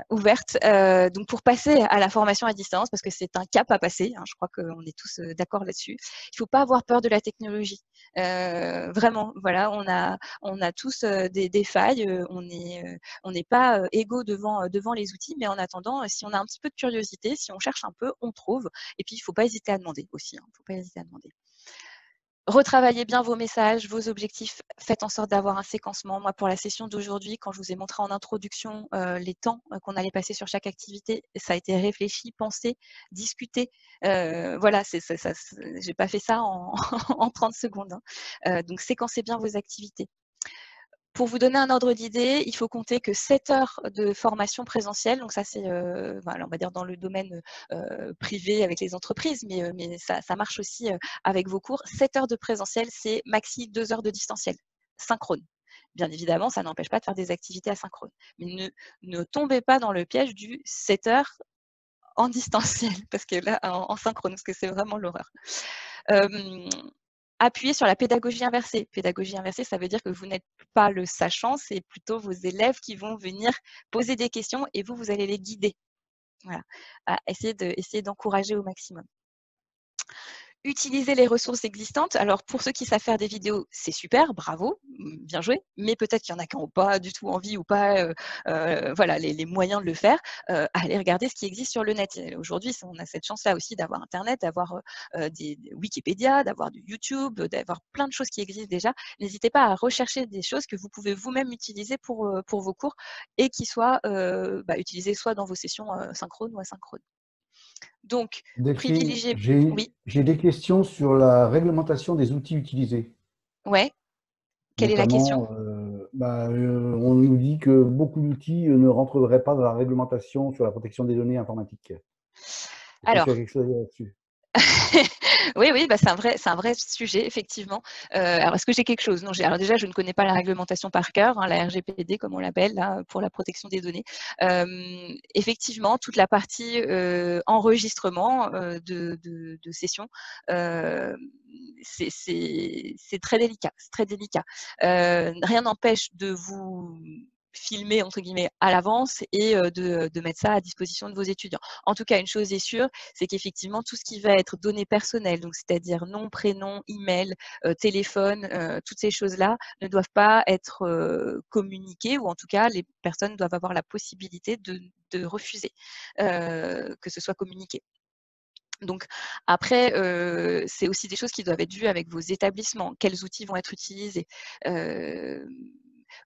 ouverte. Donc pour passer à la formation à distance, parce que c'est un cap à passer, hein, je crois qu'on est tous d'accord là-dessus, il ne faut pas avoir peur de la technologie. Vraiment, voilà, on a tous des failles, on n'est pas égaux devant les outils, mais en attendant, si on a un petit peu de curiosité, si on cherche un peu, on trouve. Et puis, il ne faut pas hésiter à demander aussi. Faut pas hésiter à demander. Retravaillez bien vos messages, vos objectifs. Faites en sorte d'avoir un séquencement. Moi, pour la session d'aujourd'hui, quand je vous ai montré en introduction les temps qu'on allait passer sur chaque activité, ça a été réfléchi, pensé, discuté. Voilà, j'ai pas fait ça en, en 30 secondes. Hein. Donc, séquencez bien vos activités. Pour vous donner un ordre d'idée, il faut compter que 7 heures de formation présentielle, donc ça c'est, voilà, on va dire dans le domaine privé avec les entreprises, mais ça marche aussi avec vos cours. 7 heures de présentiel, c'est maxi 2 heures de distanciel, synchrone. Bien évidemment, ça n'empêche pas de faire des activités asynchrone. Mais ne tombez pas dans le piège du 7 heures en distanciel, parce que là, en synchrone, parce que c'est vraiment l'horreur. Appuyer sur la pédagogie inversée. Pédagogie inversée, ça veut dire que vous n'êtes pas le sachant, c'est plutôt vos élèves qui vont venir poser des questions et vous allez les guider. Voilà. Essayer d'encourager au maximum. Utiliser les ressources existantes. Alors, pour ceux qui savent faire des vidéos, c'est super, bravo, bien joué. Mais peut-être qu'il y en a qui n'ont pas du tout envie ou pas voilà, les moyens de le faire. Allez regarder ce qui existe sur le net. Aujourd'hui, on a cette chance-là aussi d'avoir Internet, d'avoir des Wikipédia, d'avoir du YouTube, d'avoir plein de choses qui existent déjà. N'hésitez pas à rechercher des choses que vous pouvez vous-même utiliser pour vos cours et qui soient utilisées soit dans vos sessions synchrones ou asynchrones. Donc, Delphine, privilégier. Oui, j'ai des questions sur la réglementation des outils utilisés. ouais. Quelle est la question? Notamment, on nous dit que beaucoup d'outils ne rentreraient pas dans la réglementation sur la protection des données informatiques. Est-ce que tu as Alors, quelque chose là-dessus? oui, c'est un vrai sujet, effectivement. Alors, est-ce que j'ai quelque chose? Non, alors déjà, je ne connais pas la réglementation par cœur, hein, la RGPD, comme on l'appelle, là, pour la protection des données. Effectivement, toute la partie enregistrement de sessions, c'est très délicat. C'est très délicat. Rien n'empêche de vous filmer entre guillemets à l'avance et de mettre ça à disposition de vos étudiants. En tout cas, une chose est sûre, c'est qu'effectivement tout ce qui va être données personnelles, donc c'est-à-dire nom, prénom, email, téléphone, toutes ces choses-là ne doivent pas être communiquées, ou en tout cas les personnes doivent avoir la possibilité de refuser que ce soit communiqué. Donc après, c'est aussi des choses qui doivent être vues avec vos établissements. Quels outils vont être utilisés?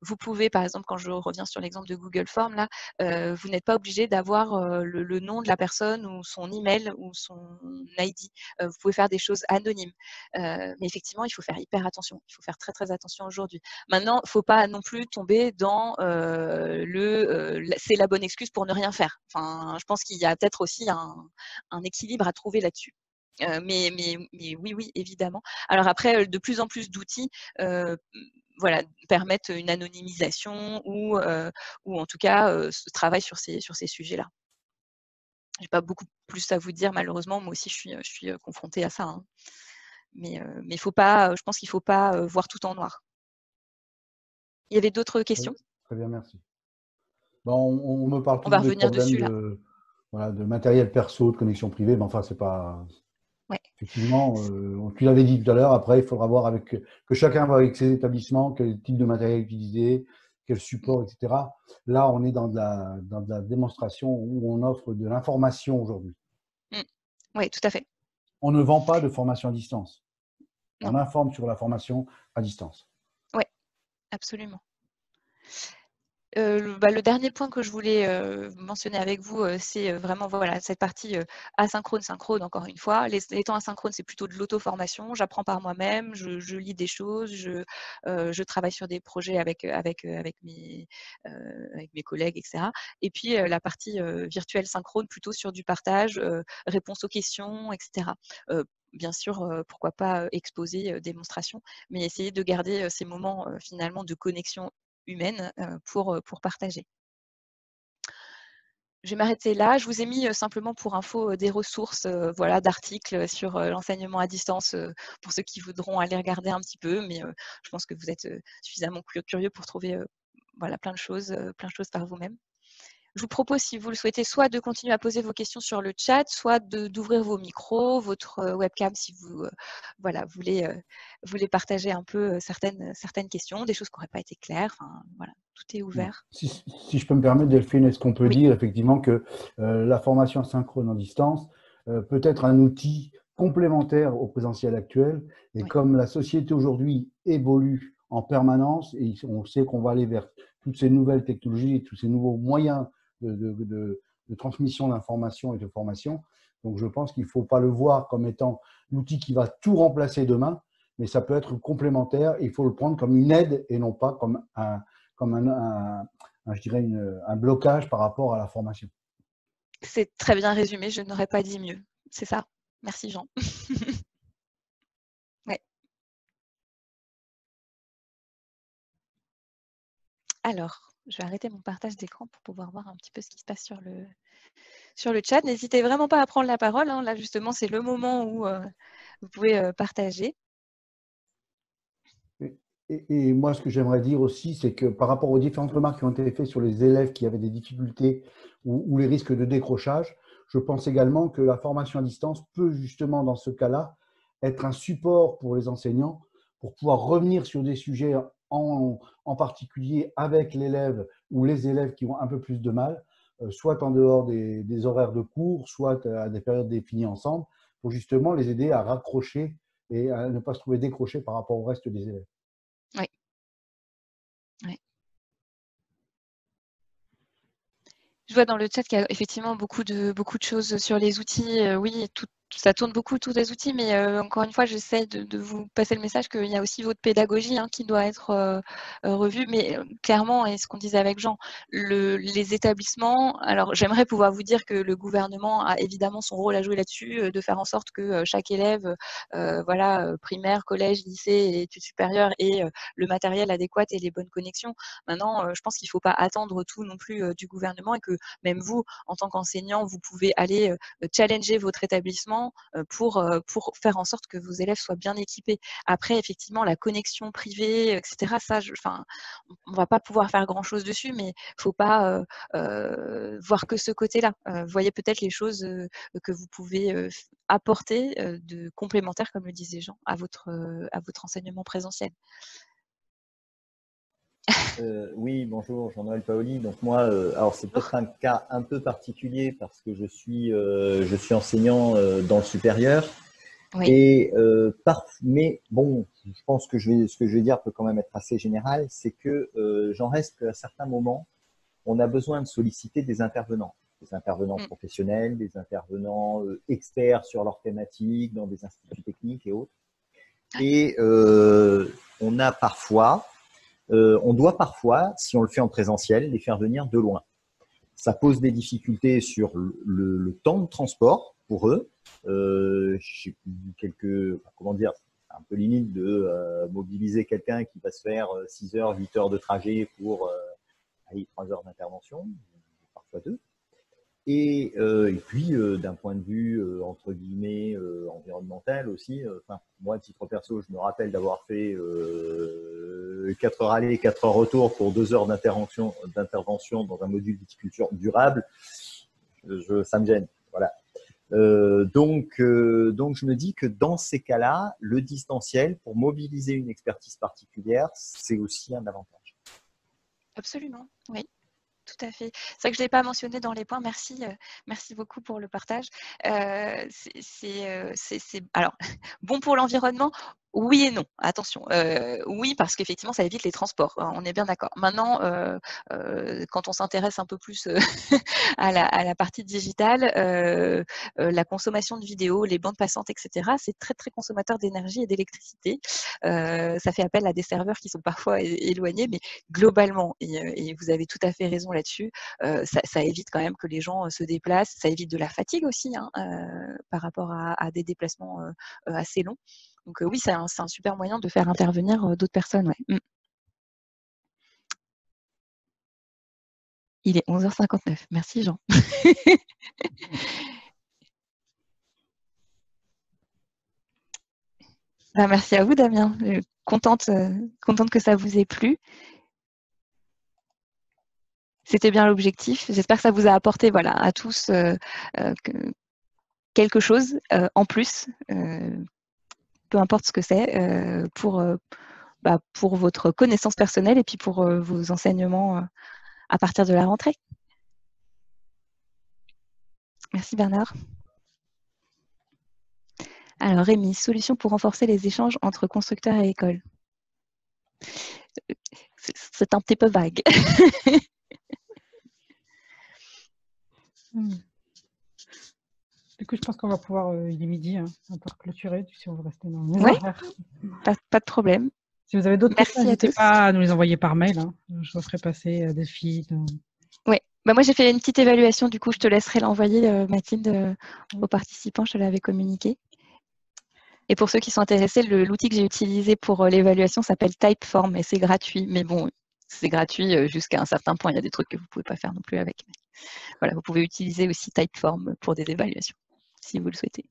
Vous pouvez, par exemple, quand je reviens sur l'exemple de Google Forms, là, vous n'êtes pas obligé d'avoir le nom de la personne ou son email ou son ID. Vous pouvez faire des choses anonymes. Mais effectivement, il faut faire hyper attention. Il faut faire très, très attention aujourd'hui. Maintenant, il ne faut pas non plus tomber dans c'est la bonne excuse pour ne rien faire. Enfin, je pense qu'il y a peut-être aussi un équilibre à trouver là-dessus. Mais oui, évidemment. Alors après, de plus en plus d'outils voilà, permettent une anonymisation ou en tout cas ce travail sur ces sujets-là. Je n'ai pas beaucoup plus à vous dire, malheureusement. Moi aussi, je suis confrontée à ça. Hein. Mais faut pas, je pense qu'il ne faut pas voir tout en noir. Il y avait d'autres questions? Très bien, merci. On me parle On va toujours des revenir problèmes dessus là. de matériel perso, de connexion privée, mais enfin, c'est pas. Ouais. Effectivement, tu l'avais dit tout à l'heure, après, il faudra voir que chacun voit avec ses établissements quel type de matériel utiliser, quel support, etc. Là, on est dans de la démonstration où on offre de l'information aujourd'hui. Oui, tout à fait. On ne vend pas de formation à distance. Non. On informe sur la formation à distance. Oui, absolument. Le dernier point que je voulais mentionner avec vous, c'est vraiment voilà, cette partie asynchrone, synchrone, encore une fois. Les temps asynchrones, c'est plutôt de l'auto-formation. J'apprends par moi-même, je lis des choses, je travaille sur des projets avec mes collègues, etc. Et puis la partie virtuelle synchrone, plutôt sur du partage, réponse aux questions, etc. Bien sûr, pourquoi pas exposer, démonstration, mais essayer de garder ces moments finalement de connexion humaine pour partager. Je vais m'arrêter là. Je vous ai mis simplement pour info des ressources voilà, d'articles sur l'enseignement à distance pour ceux qui voudront aller regarder un petit peu, mais je pense que vous êtes suffisamment curieux pour trouver voilà, plein de choses par vous-même. Je vous propose, si vous le souhaitez, soit de continuer à poser vos questions sur le chat, soit d'ouvrir vos micros, votre webcam, si vous voilà, voulez partager un peu certaines questions, des choses qui n'auraient pas été claires. Enfin, voilà, tout est ouvert. Si je peux me permettre, Delphine, est-ce qu'on peut Oui. dire effectivement que la formation synchrone en distance peut être un outil complémentaire au présentiel actuel, et Oui. comme la société aujourd'hui évolue en permanence, et on sait qu'on va aller vers toutes ces nouvelles technologies et tous ces nouveaux moyens de transmission d'informations et de formation, donc je pense qu'il ne faut pas le voir comme étant l'outil qui va tout remplacer demain, mais ça peut être complémentaire, et il faut le prendre comme une aide et non pas comme je dirais un blocage par rapport à la formation. C'est très bien résumé, je n'aurais pas dit mieux. C'est ça. Merci Jean. Ouais. Alors, je vais arrêter mon partage d'écran pour pouvoir voir un petit peu ce qui se passe sur le chat. N'hésitez vraiment pas à prendre la parole. Hein. Là, justement, c'est le moment où vous pouvez partager. Et moi, ce que j'aimerais dire aussi, c'est que par rapport aux différentes remarques qui ont été faites sur les élèves qui avaient des difficultés ou les risques de décrochage, je pense également que la formation à distance peut justement, dans ce cas-là, être un support pour les enseignants pour pouvoir revenir sur des sujets en particulier avec l'élève ou les élèves qui ont un peu plus de mal, soit en dehors des horaires de cours, soit à des périodes définies ensemble, pour justement les aider à raccrocher et à ne pas se trouver décrochés par rapport au reste des élèves. Oui. Oui. Je vois dans le chat qu'il y a effectivement beaucoup de choses sur les outils. Oui, ça tourne beaucoup tous les outils, mais encore une fois, j'essaie de vous passer le message qu'il y a aussi votre pédagogie qui doit être revue. Mais clairement, et ce qu'on disait avec Jean, les établissements, alors j'aimerais pouvoir vous dire que le gouvernement a évidemment son rôle à jouer là-dessus, de faire en sorte que chaque élève, primaire, collège, lycée et études supérieures ait le matériel adéquat et les bonnes connexions. Maintenant, je pense qu'il ne faut pas attendre tout non plus du gouvernement et que même vous, en tant qu'enseignant, vous pouvez aller challenger votre établissement pour faire en sorte que vos élèves soient bien équipés. Après, effectivement, la connexion privée, etc., ça, on ne va pas pouvoir faire grand-chose dessus, mais il ne faut pas voir que ce côté-là. Voyez peut-être les choses que vous pouvez apporter de complémentaires, comme le disait Jean, à votre enseignement présentiel. Oui, bonjour, Jean-Noël Paoli. Donc moi, alors c'est peut-être un cas un peu particulier parce que je suis enseignant dans le supérieur. Oui. Et mais bon, je pense que ce que je vais dire peut quand même être assez général, c'est que j'en reste qu'à certains moments, on a besoin de solliciter des intervenants professionnels, des intervenants experts sur leur thématique, dans des instituts techniques et autres. Et on doit parfois, si on le fait en présentiel, les faire venir de loin. Ça pose des difficultés sur le temps de transport pour eux. J'ai comment dire, c'est un peu limite de mobiliser quelqu'un qui va se faire 6 heures, 8 heures de trajet pour 3 heures d'intervention, parfois 2. Et puis, d'un point de vue, entre guillemets, environnemental aussi, moi, à titre perso, je me rappelle d'avoir fait 4 heures aller, 4 heures retour pour 2 heures d'intervention dans un module viticulture durable. Ça me gêne. Voilà. Donc, je me dis que dans ces cas-là, le distanciel, pour mobiliser une expertise particulière, c'est aussi un avantage. Absolument, oui. Tout à fait. C'est vrai que je ne l'ai pas mentionné dans les points. Merci beaucoup pour le partage. Alors, bon pour l'environnement, oui et non. Attention. Oui, parce qu'effectivement, ça évite les transports. On est bien d'accord. Maintenant, quand on s'intéresse un peu plus à la partie digitale, la consommation de vidéos, les bandes passantes, etc., c'est très, très consommateur d'énergie et d'électricité. Ça fait appel à des serveurs qui sont parfois éloignés, mais globalement, et vous avez tout à fait raison là-dessus, ça évite quand même que les gens se déplacent, ça évite de la fatigue aussi par rapport à des déplacements assez longs. Donc oui, c'est un super moyen de faire intervenir d'autres personnes. Ouais. Il est 11h59. Merci Jean. Merci à vous Damien. Contente que ça vous ait plu. C'était bien l'objectif. J'espère que ça vous a apporté à tous quelque chose en plus, peu importe ce que c'est, pour votre connaissance personnelle et puis pour vos enseignements à partir de la rentrée. Merci Bernard. Alors Rémi, solution pour renforcer les échanges entre constructeurs et écoles. C'est un petit peu vague. Du coup, je pense qu'on va pouvoir, il est midi, on peut clôturer si on veut rester dans les horaires. Pas de problème. Si vous avez d'autres questions, n'hésitez pas à nous les envoyer par mail. Je vous ferai passer à Delphine. Oui, moi j'ai fait une petite évaluation, du coup je te laisserai l'envoyer, Mathilde, aux participants, je te l'avais communiqué. Et pour ceux qui sont intéressés, l'outil que j'ai utilisé pour l'évaluation s'appelle Typeform et c'est gratuit. Mais bon, c'est gratuit jusqu'à un certain point. Il y a des trucs que vous ne pouvez pas faire non plus avec. Voilà, vous pouvez utiliser aussi Typeform pour des évaluations, si vous le souhaitez.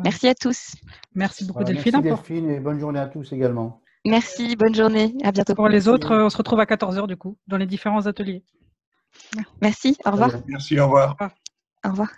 Merci à tous. Merci beaucoup, Voilà, Delphine. merci Delphine et bonne journée à tous également. Merci, bonne journée. À bientôt. Pour les autres, on se retrouve à 14h du coup, dans les différents ateliers. Merci, au revoir. Merci, au revoir. Au revoir.